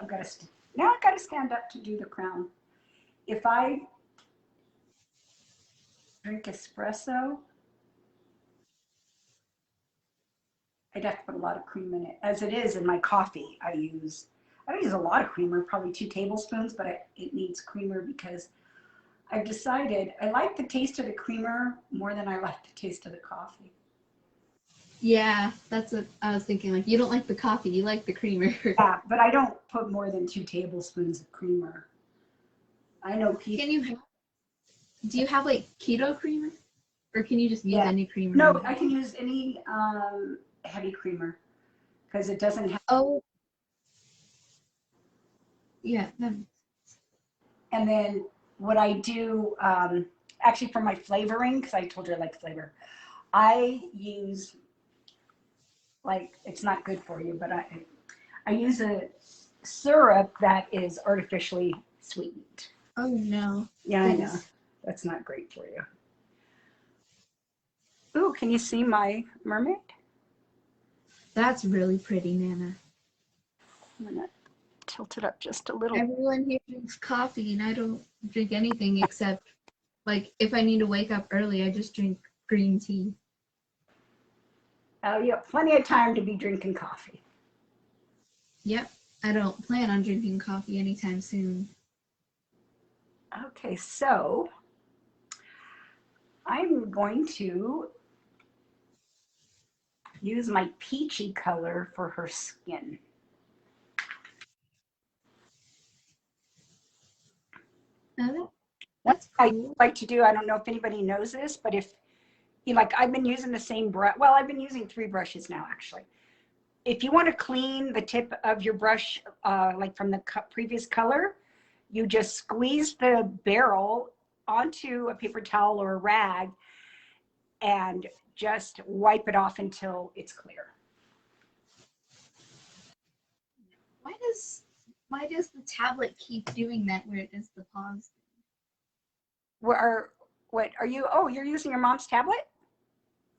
got to, now I got to stand up to do the crown. If I drink espresso, I'd have to put a lot of cream in it. As it is in my coffee, I don't use a lot of creamer, probably 2 tablespoons, but it needs creamer because I've decided I like the taste of the creamer more than I like the taste of the coffee. Yeah, that's what I was thinking. Like, you don't like the coffee, you like the creamer. Yeah, but I don't put more than 2 tablespoons of creamer. I know people. Do you have like keto creamer? Or can you just use any creamer? No, I can use any heavy creamer because it doesn't have. Oh, yeah. And then what I do, actually for my flavoring, because I told you I like flavor, I use, like, it's not good for you, but I use a syrup that is artificially sweetened. Oh, no. Yeah, I know. That's not great for you. Ooh, can you see my mermaid? That's really pretty, Nana. I'm gonna tilt it up just a little. Everyone here drinks coffee, and I don't drink anything except, like, if I need to wake up early, I just drink green tea. Oh, you have plenty of time to be drinking coffee. Yep. I don't plan on drinking coffee anytime soon. Okay, so I'm going to use my peachy color for her skin. That's I cool. like to do, I don't know if anybody knows this, but if you like, I've been using the same brush. Well, I've been using 3 brushes now, actually. If you want to clean the tip of your brush, like from the previous color, you just squeeze the barrel onto a paper towel or a rag and just wipe it off until it's clear. Why does the tablet keep doing that where it does the pause? What are you? Oh, you're using your mom's tablet?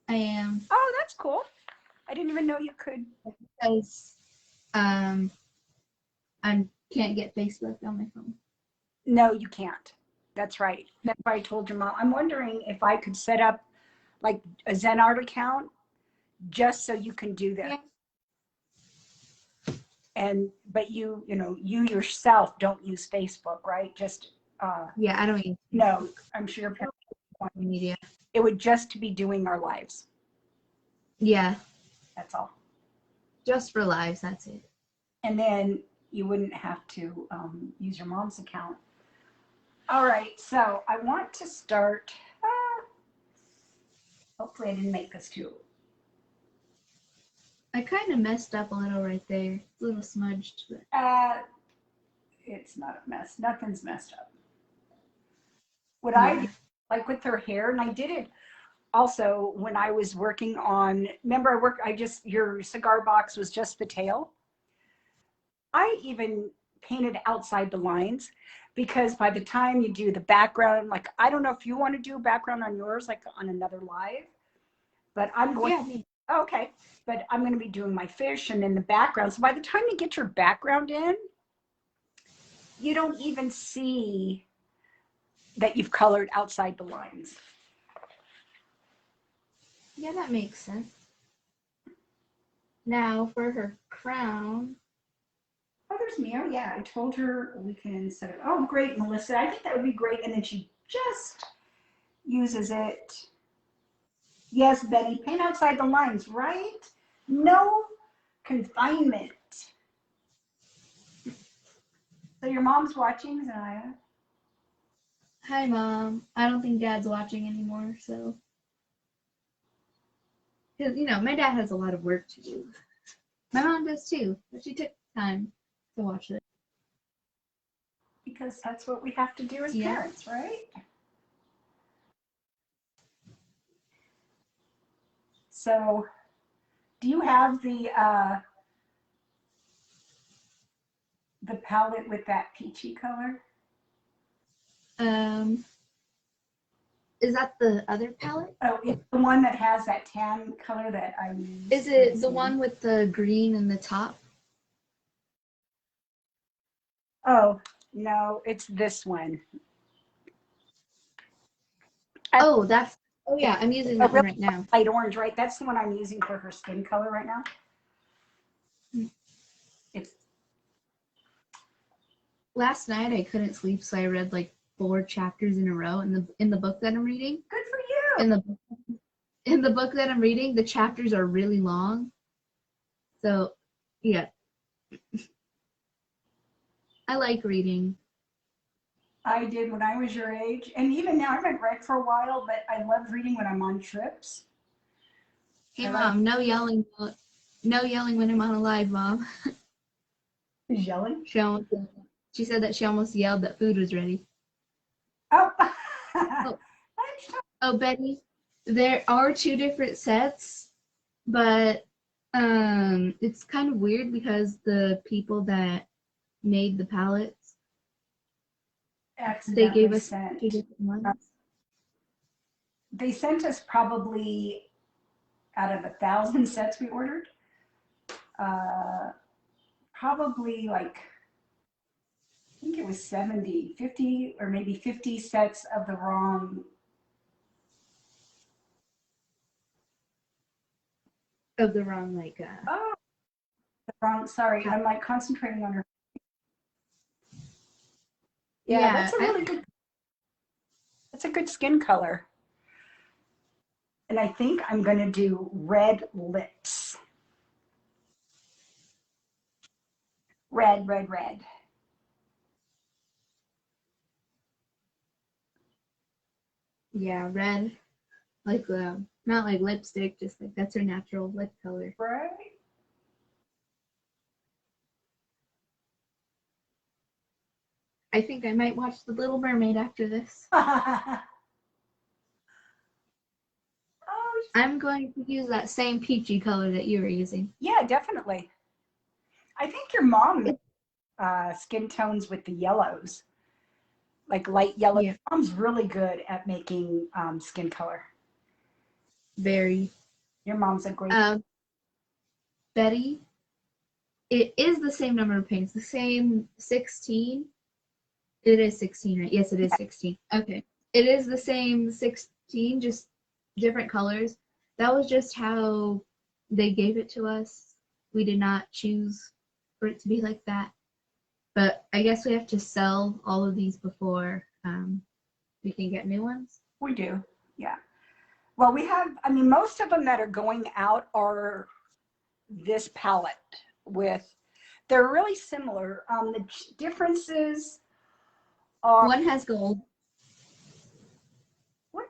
I am. Oh, that's cool. I didn't even know you could. Because I can't get Facebook on my phone. No, you can't. That's right. That's why I told your mom. I'm wondering if I could set up like a Zen art account just so you can do this. Yeah. And but you yourself don't use Facebook, right? Just Yeah, I don't use no. I'm sure your parents want media. it would just be doing our lives. Yeah, That's all. just for lives. That's it. And then you wouldn't have to use your mom's account. All right, so I want to start. Hopefully, I didn't make this too. I kind of messed up a little right there. It's a little smudged. But... It's not a mess. Nothing's messed up. What Yeah. I like with her hair, and I did it also when I was working on. Remember, your cigar box was just the tail. I even painted outside the lines because by the time you do the background, like I don't know if you want to do a background on yours, like on another live, but I'm going. Yeah. Okay, but I'm going to be doing my fish and then the background. So by the time you get your background in, you don't even see that you've colored outside the lines. Yeah, that makes sense. Now for her crown. Oh, there's Mia. Yeah, I told her we can set it. Oh, great, Melissa. I think that would be great. And then she just uses it. Yes, Betty, paint outside the lines, right? No confinement. So your mom's watching, Xeniah. Hi, Mom. I don't think Dad's watching anymore, so. Because, my dad has a lot of work to do. My mom does too, but she took time to watch it. because that's what we have to do as Yeah. parents, right? So, do you have the palette with that peachy color? Is that the other palette? Oh, it's the one that has that tan color that I use. Is it the one with the green in the top? Oh, no, it's this one. Oh, that's. Oh yeah, I'm using that one right now. Light orange, right? That's the one I'm using for her skin color right now. It's Last night I couldn't sleep, so I read like 4 chapters in a row in the book that I'm reading. good for you. In the book that I'm reading, the chapters are really long. So, yeah. I like reading. I did when I was your age, and even now I haven't read for a while, but I love reading when I'm on trips. Hey Mom, no yelling. No yelling when I'm on a live, Mom. Who's yelling? She said that she almost yelled that food was ready. Oh. Oh, Betty, there are 2 different sets, but it's kind of weird because the people that made the palettes, they gave us 2 different ones. They sent us probably out of 1,000 sets we ordered, probably like, I think it was 70, 50, or maybe 50 sets of the wrong. Of the wrong, like, Oh, the wrong, sorry, I'm like concentrating on her. Yeah, that's a good skin color. And I think I'm going to do red lips. Red, red, red. Yeah, red, like not like lipstick, just like that's her natural lip color. Right? I think I might watch The Little Mermaid after this. Oh, I'm going to use that same peachy color that you were using. yeah, definitely. I think your mom skin tones with the yellows, like light yellow. Yeah. Mom's really good at making skin color. Very. Your mom's a great. Betty, it is the same number of paints, the same 16. It is 16, right? Yes, it is 16. Okay. It is the same 16, just different colors. That was just how they gave it to us. We did not choose for it to be like that. But I guess we have to sell all of these before we can get new ones. We do, yeah. Well, we have, I mean, most of them that are going out are this palette with, they're really similar. The differences are. One has gold. What?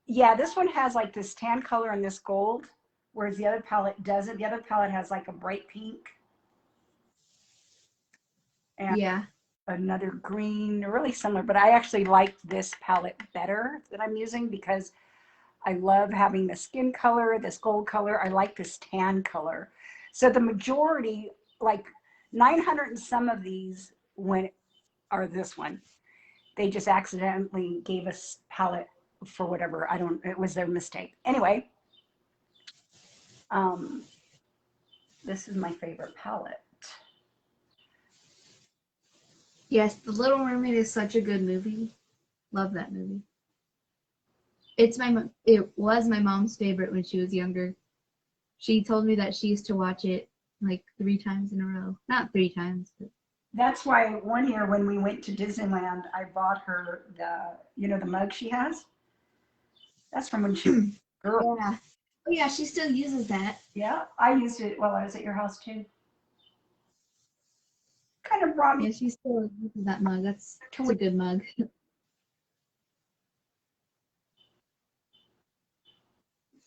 Yeah, this one has like this tan color and this gold, whereas the other palette doesn't. The other palette has like a bright pink. And Yeah. another green. They're really similar, but I actually like this palette better that I'm using because I love having the skin color, this gold color. I like this tan color. So the majority, like 900 and some of these are this one. They just accidentally gave us palette for whatever. It was their mistake. Anyway, this is my favorite palette. Yes, The Little Mermaid is such a good movie. Love that movie. It was my mom's favorite when she was younger. She told me that she used to watch it like 3 times in a row. Not 3 times, but That's why one year when we went to Disneyland, I bought her the mug she has. That's from when she was a girl. yeah. Oh yeah, she still uses that. Yeah, I used it while I was at your house too. Kind of brought me. Yeah, she still uses that mug. It's a good mug.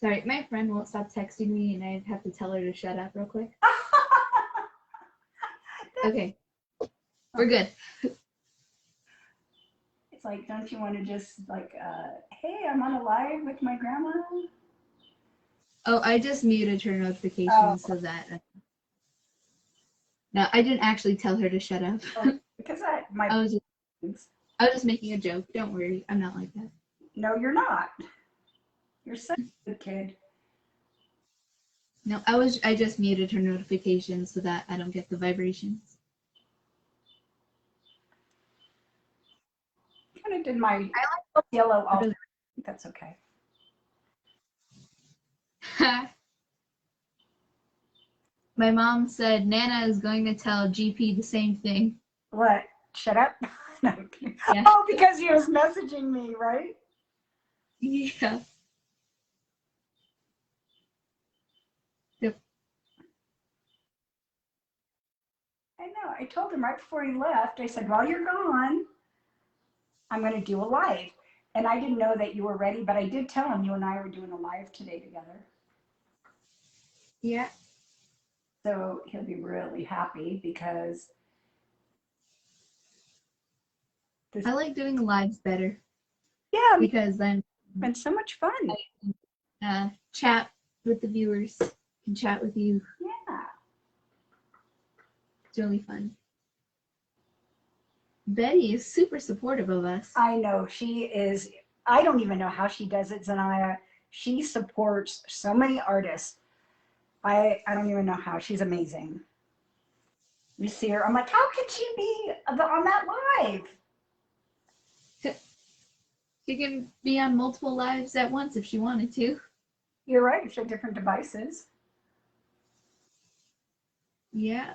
Sorry, my friend won't stop texting me, and I have to tell her to shut up real quick. Okay, we're good. It's like, don't you want to just like, hey, I'm on a live with my grandma? Oh, I just muted her notifications Oh. so that. No, I didn't actually tell her to shut up. Because I was just making a joke. Don't worry, I'm not like that. No, you're not. You're such a good kid. No, I just muted her notifications so that I don't get the vibrations. Kind of did my yellow also. I think that's okay. My mom said Nana is going to tell GP the same thing. What? Shut up? No. Yeah. Oh, because he was messaging me, right? Yeah. Yep. I know. I told him right before he left, I said, while you're gone, I'm going to do a live. And I didn't know that you were ready, but I did tell him you and I were doing a live today together. Yeah. So he'll be really happy because I like doing lives better. Yeah, because then it's been so much fun. Chat with the viewers and chat with you. Yeah. It's really fun. Betty is super supportive of us. I know she is. I don't even know how she does it, Xeniah. She supports so many artists. I don't even know how. She's amazing. You see her. I'm like, how could she be on that live? She can be on multiple lives at once if she wanted to. You're right. She had different devices. Yeah.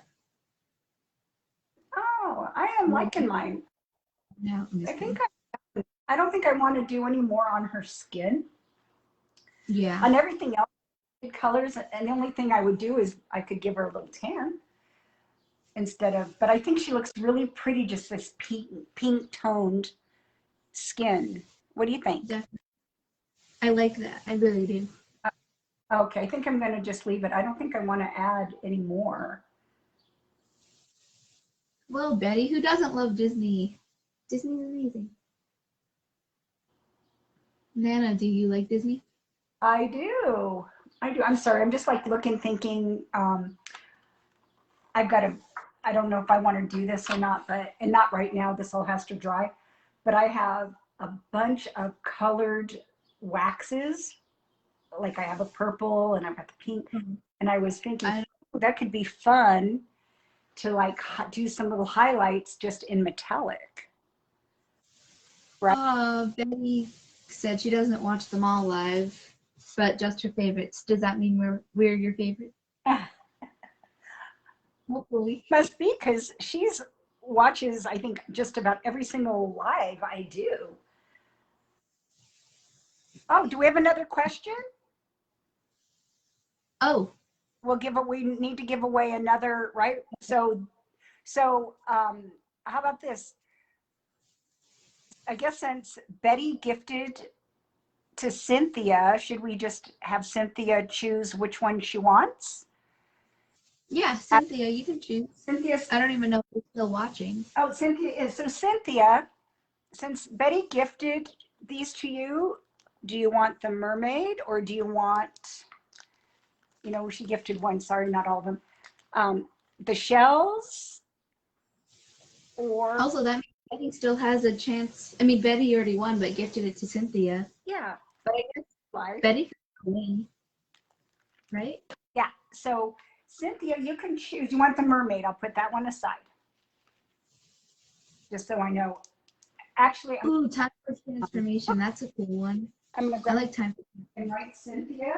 Oh, I am liking mine. No, I'm just kidding. I don't think I want to do any more on her skin. Yeah. On everything else, colors, and the only thing I would do is I could give her a little tan instead of, but I think she looks really pretty, just this pink toned skin. What do you think? Definitely. I like that. I really do. Okay, I think I'm going to just leave it. I don't think I want to add any more. Well, Betty, who doesn't love Disney? Disney's amazing. Nana, do you like Disney? I do. I do. I'm sorry. I'm just like looking, thinking, I've got to, I don't know if I want to do this or not, and not right now, this all has to dry, but I have a bunch of colored waxes. Like I have a purple and I've got the pink, and I was thinking that could be fun to like do some little highlights just in metallic. Right? Betty said she doesn't watch them all live, but just her favorites. Does that mean we're your favorite? Hopefully. Must be, because she's watches, I think, just about every single live I do. Oh, do we have another question? Oh. We need to give away another, right? So how about this? I guess since Betty gifted to Cynthia, should we just have Cynthia choose which one she wants? Yeah, Cynthia, you can choose. Cynthia. I don't even know if you're still watching. Oh, Cynthia is. So Cynthia, since Betty gifted these to you, do you want the mermaid or do you want, she gifted one, sorry, not all of them. The shells or. Also, that means Betty still has a chance. I mean, Betty already won, but gifted it to Cynthia. Yeah, but I guess Betty can win, right? Yeah, so Cynthia, you can choose. You want the mermaid? I'll put that one aside. Just so I know. Actually, Ooh, time for transformation. That's a cool one. I'm gonna grab. I like time for and write Cynthia's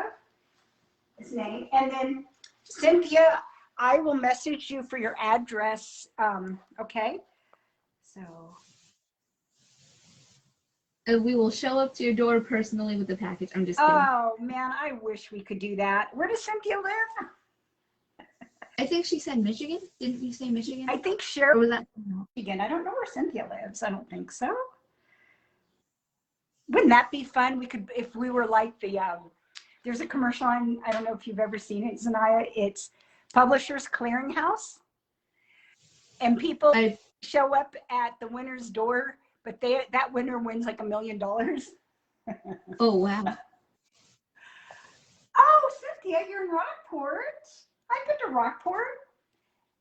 name, and then Cynthia, I will message you for your address. Okay. So. We will show up to your door personally with the package. I'm just kidding. Oh man, I wish we could do that. Where does Cynthia live? I think she said Michigan. Didn't you say Michigan? I think Cheryl. Or was that Michigan? I don't know where Cynthia lives. I don't think so. Wouldn't that be fun? We could, if we were like there's a commercial on, I don't know if you've ever seen it, Xeniah. It's Publishers Clearinghouse. And people show up at the winner's door but that winner wins like $1 million. Oh, wow. Oh, Cynthia, you're in Rockport. I've been to Rockport.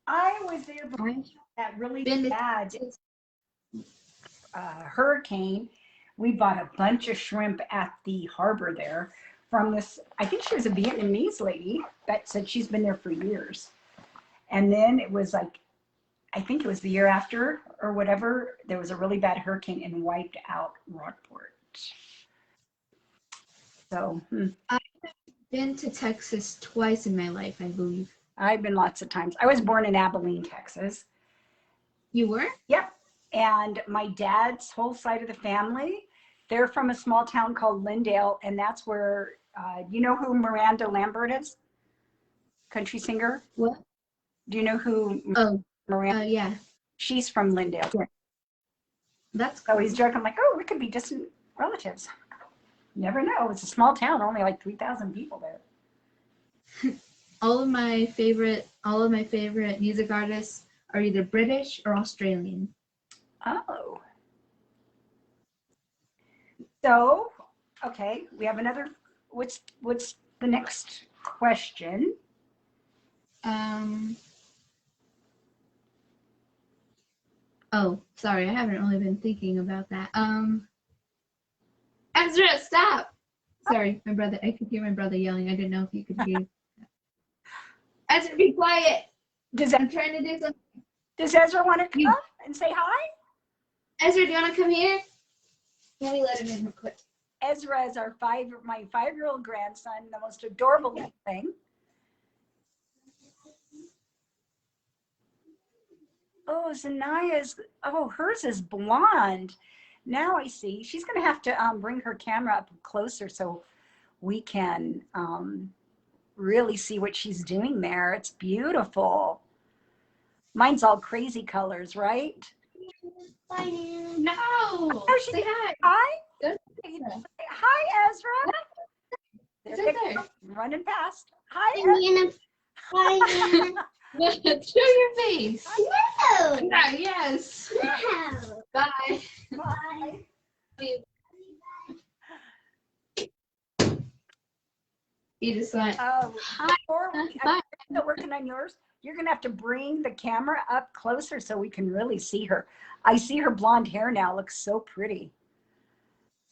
I was there before that really bad hurricane. We bought a bunch of shrimp at the harbor there from this, I think she was a Vietnamese lady that said she's been there for years. And then it was like, I think it was the year after or whatever, there was a really bad hurricane and wiped out Rockport. So, I've been to Texas twice in my life, I believe. I've been lots of times. I was born in Abilene, Texas. You were? Yep. And my dad's whole side of the family, they're from a small town called Lindale, and that's where, you know who Miranda Lambert is? Country singer? What? Do you know who Miranda? Yeah. She's from Lindale. Yeah. That's cool. So he's joking, like, oh, we could be distant relatives. You never know. It's a small town, only like 3,000 people there. All of my favorite music artists are either British or Australian. Oh. So, okay, we have another, what's the next question? Oh, sorry, I haven't really been thinking about that. Ezra, stop! Sorry, my brother, I could hear my brother yelling. I didn't know if you could hear. Ezra, be quiet! I'm trying to do something. Does Ezra want to come and say hi? Ezra, do you want to come here? Let me let him in real quick. Ezra is my 5-year-old grandson, the most adorable little thing. Oh, Xeniah's, hers is blonde. Now I see. She's going to have to bring her camera up closer so we can really see what she's doing there. It's beautiful. Mine's all crazy colors, right? No! Oh, say hi. Hi? Good. Hi, Ezra. It's right there. Running past. Hi, Ezra. Hi. Show your face. No. Yeah, yes. No. Bye. Bye. You just went. Oh, Hi. I'm still working on yours. You're going to have to bring the camera up closer so we can really see her. I see her blonde hair now. Looks so pretty.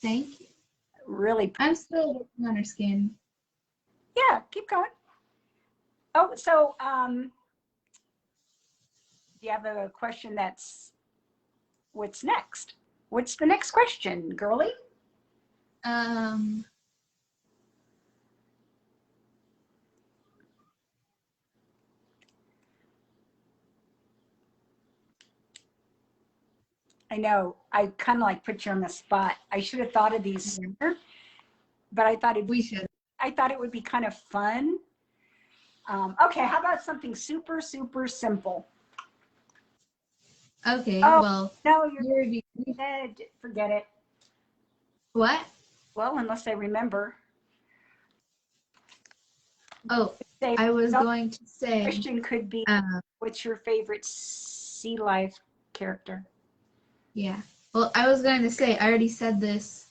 Thank you. Really pretty. I'm still working on her skin. Yeah, keep going. Oh, so do you have a question that's, what's next? What's the next question, girly? I know, I kind of like put you on the spot. I should have thought of these sooner, but I thought I thought it would be kind of fun. Okay, how about something super, super simple? Okay, well. No, you're you're dead. Forget it. What? Well, unless I remember. Oh, I was going to say. The question could be, what's your favorite sea life character? Yeah. Well, I was going to say, I already said this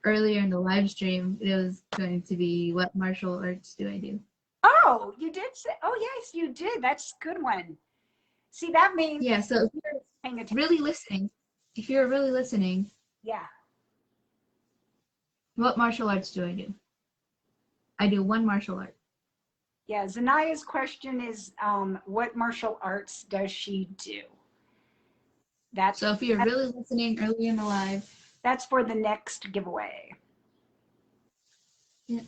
earlier in the live stream. It was going to be, what martial arts do I do? Oh, you did say, oh yes, you did. That's a good one. See, that means. Yeah, so if you're really listening, yeah. What martial arts do I do? I do one martial art. Yeah, Xeniah's question is, what martial arts does she do? So if you're really listening early in the live. That's for the next giveaway. Yeah.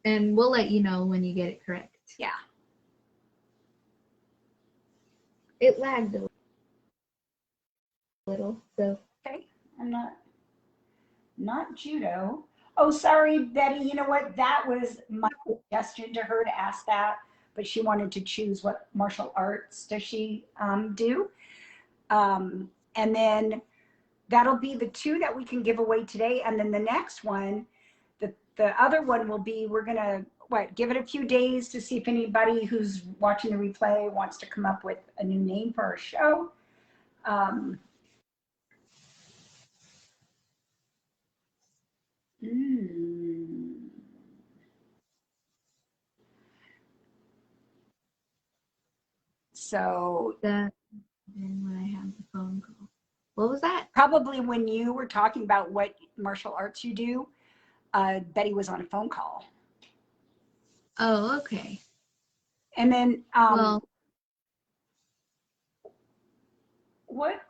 And we'll let you know when you get it correct. Yeah. It lagged a little, so. Okay, I'm not judo. Oh, sorry, Betty. You know what? That was my suggestion to her to ask that, but she wanted to choose what martial arts does she do. And then that'll be the 2 that we can give away today. And then the next one, the other one will be, we're going to, give it a few days to see if anybody who's watching the replay wants to come up with a new name for our show. Mm. So That then when I have the phone call. What was that? probably when you were talking about what martial arts you do, Betty was on a phone call. Oh, okay. And then Well, what?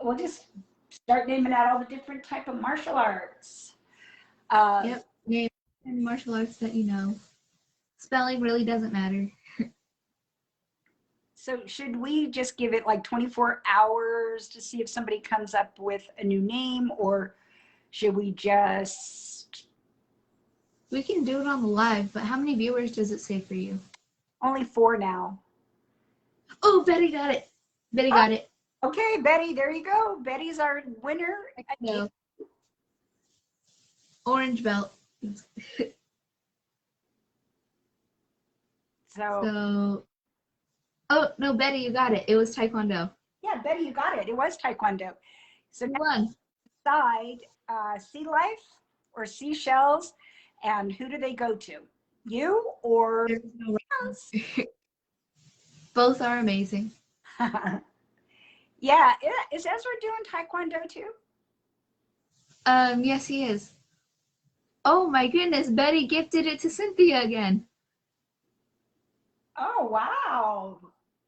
We'll just start naming out all the different type of martial arts. yep. Name and martial arts that you know. Spelling really doesn't matter. So should we just give it like 24 hours to see if somebody comes up with a new name, or should we just We can do it on the live, but how many viewers does it say for you? only 4 now? Oh, Betty got it. Betty Oh, got it. okay, Betty, there you go. Betty's our winner. No. Orange belt. So So, oh no, Betty, you got it. It was Taekwondo. yeah, Betty, you got it. It was Taekwondo. So You now won. decide sea life or seashells, and who do they go to? You or There's no us? Both are amazing. Yeah, is Ezra doing Taekwondo too? Yes, he is. Oh my goodness, Betty gifted it to Cynthia again. Oh, wow.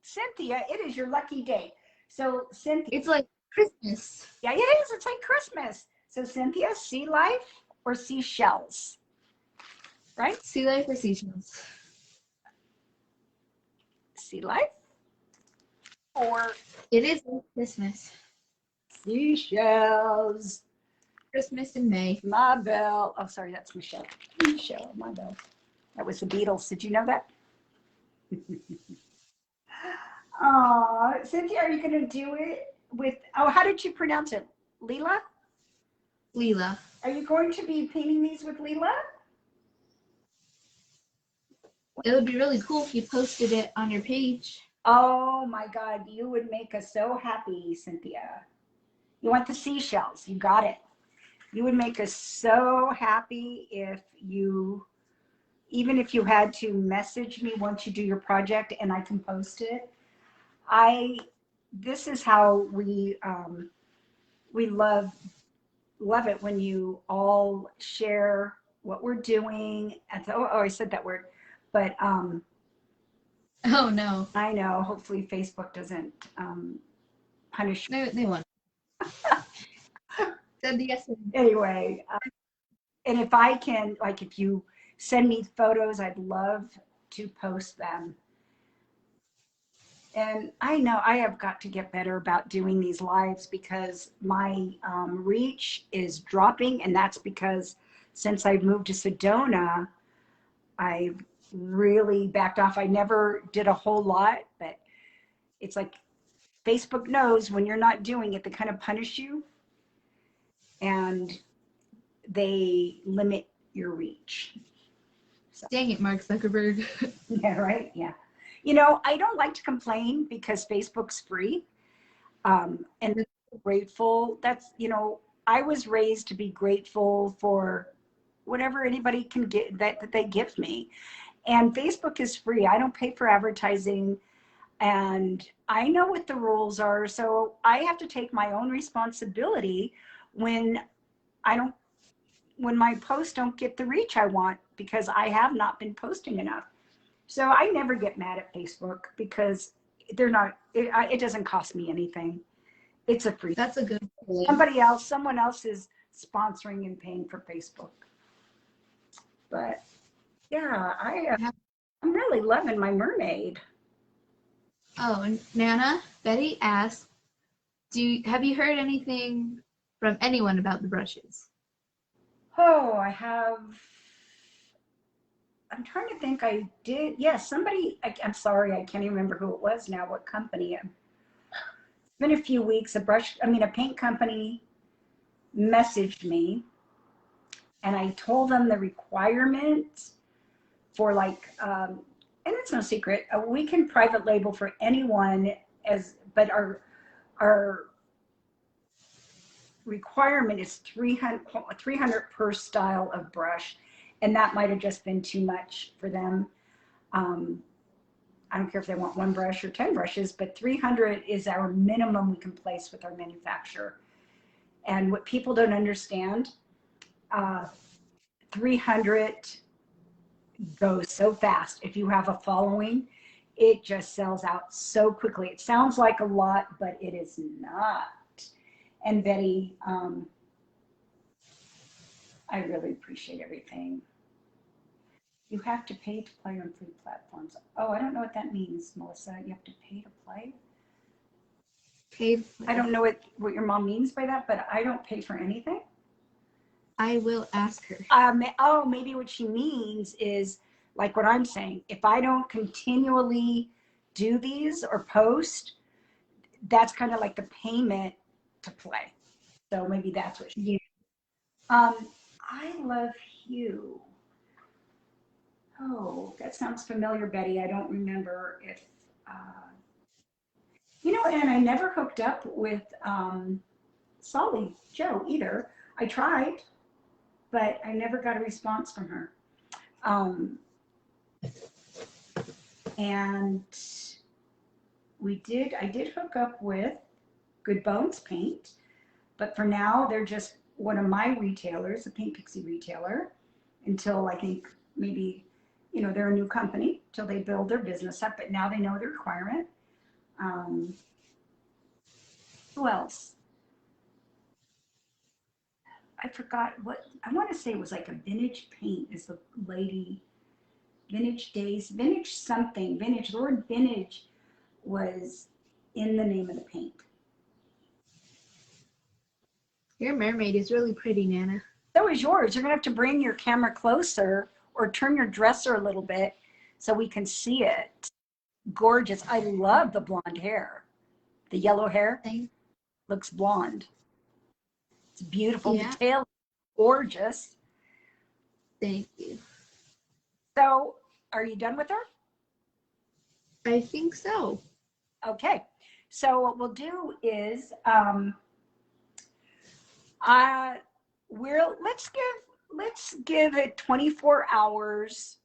Cynthia, it is your lucky day. So, Cynthia, It's like Christmas. yeah, it is. It's like Christmas. So, Cynthia, sea life or seashells, right? Sea life or seashells? Sea life or It is like Christmas. seashells. Christmas in May. My bell. Oh, sorry, that's Michelle. Michelle, my bell. That was the Beatles. Did you know that? Oh, Cynthia, are you going to do it with, oh, how did you pronounce it? Leela? Leela. Are you going to be painting these with Leela? It would be really cool if you posted it on your page. Oh my God, you would make us so happy, Cynthia. You want the seashells. You got it. You would make us so happy if you, even if you had to message me once you do your project and I can post it. This is how we love it when you all share what we're doing. And so, oh, I said that word, but Oh no. I know, hopefully Facebook doesn't punish me. They won. Said yes. Anyway, and if I can, like, if you send me photos, I'd love to post them. And I know I have got to get better about doing these lives because my reach is dropping, and that's because since I've moved to Sedona, I've really backed off. I never did a whole lot, but it's like Facebook knows when you're not doing it, they kind of punish you and they limit your reach. So, Dang it, Mark Zuckerberg. yeah, right. Yeah. You know, I don't like to complain because Facebook's free. And I'm grateful. That's, you know, I was raised to be grateful for whatever anybody can get that they give me. And Facebook is free. I don't pay for advertising. And I know what the rules are. So I have to take my own responsibility when I don't, when my posts don't get the reach I want because I have not been posting enough. So I never get mad at Facebook because they're not, it doesn't cost me anything. It's a free. That's a good feeling. Someone else is sponsoring and paying for Facebook. But yeah, I'm really loving my mermaid. Oh, and Nana, Betty asked, have you heard anything from anyone about the brushes? Oh, I'm trying to think. I did. Yes, somebody, I'm sorry, I can't even remember who it was now, what company. It's been a few weeks. A paint company messaged me and I told them the requirements for like, and it's no secret, we can private label for anyone but our requirement is 300 per style of brush, and that might have just been too much for them. I don't care if they want 1 brush or 10 brushes, but 300 is our minimum we can place with our manufacturer. And what people don't understand, 300 goes so fast. If you have a following, it just sells out so quickly. It sounds like a lot, but it is not. And Betty, I really appreciate everything. You have to pay to play on free platforms. Oh, I don't know what that means, Melissa. You have to pay to play? Paid. I don't know what your mom means by that, but I don't pay for anything. I will ask her. Oh, maybe what she means is like what I'm saying. If I don't continually do these or post, that's kind of like the payment to play. So maybe that's what she. Yeah. I love you. Oh, that sounds familiar, Betty. I don't remember if, and I never hooked up with Solly Joe either. I tried, but I never got a response from her. And I did hook up with Good Bones Paint, but for now, they're just one of my retailers, a Paint Pixie retailer, until I think maybe, they're a new company till they build their business up, but now they know the requirement. Who else? I forgot what, I want to say it was like a Vintage Paint is the lady, Vintage Days, Vintage something, Vintage, the word vintage was in the name of the paint. Your mermaid is really pretty, Nana. So is yours. You're going to have to bring your camera closer or turn your dresser a little bit so we can see it. Gorgeous. I love the blonde hair. The yellow hair looks blonde. It's beautiful. Yeah. The tail, gorgeous. Thank you. So are you done with her? I think so. Okay. So what we'll do is let's give it 24 hours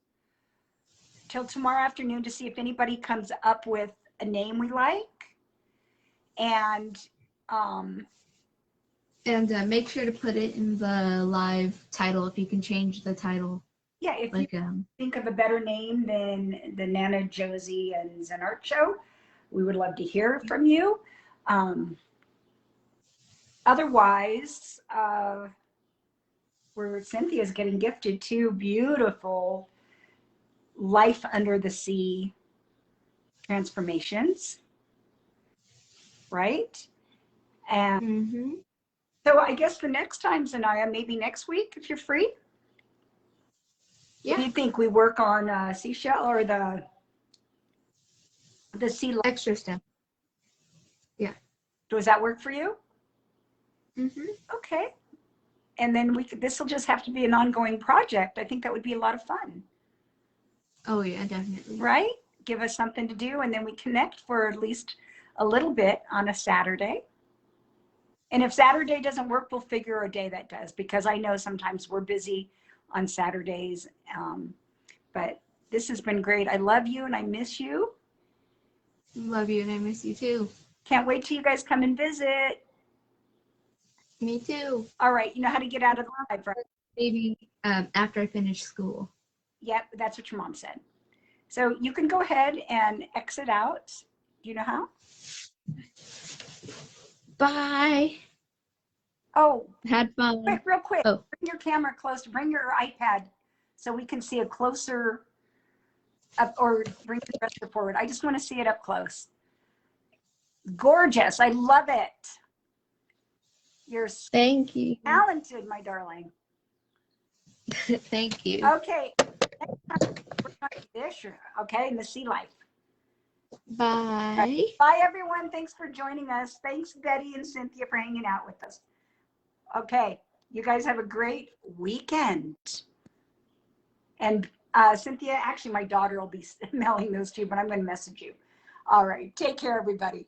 till tomorrow afternoon to see if anybody comes up with a name we like. And make sure to put it in the live title if you can change the title. yeah, if you think of a better name than the Nana, Josie, and Xeniah Show, we would love to hear from you. Otherwise, where Cynthia's getting gifted 2 beautiful Life Under the Sea transformations, right? And so I guess the next time, Xeniah, maybe next week if you're free. Yeah. What do you think? We work on seashell or the sea life? Extra step. Yeah. Does that work for you? Mm-hmm. Okay. And then this will just have to be an ongoing project. I think that would be a lot of fun. Oh yeah, definitely. Right? Give us something to do, and then we connect for at least a little bit on a Saturday. And if Saturday doesn't work, we'll figure a day that does, because I know sometimes we're busy on Saturdays. But this has been great. I love you and I miss you. Love you and I miss you too. Can't wait till you guys come and visit. Me too. All right. You know how to get out of the live, right? Maybe after I finish school. Yep, that's what your mom said. So you can go ahead and exit out. Do you know how? Bye. Oh, had fun. Real quick. Oh. Bring your camera close. Bring your iPad so we can see a closer up, or bring the dresser forward. I just want to see it up close. Gorgeous. I love it. You're so Thank you. talented, my darling. Thank you. Okay. Next time, we're going to fish, okay, in the sea life. Bye. Right. Bye, everyone. Thanks for joining us. Thanks, Betty and Cynthia, for hanging out with us. Okay. You guys have a great weekend. And Cynthia, actually, my daughter will be mailing those to you, but I'm going to message you. All right. Take care, everybody.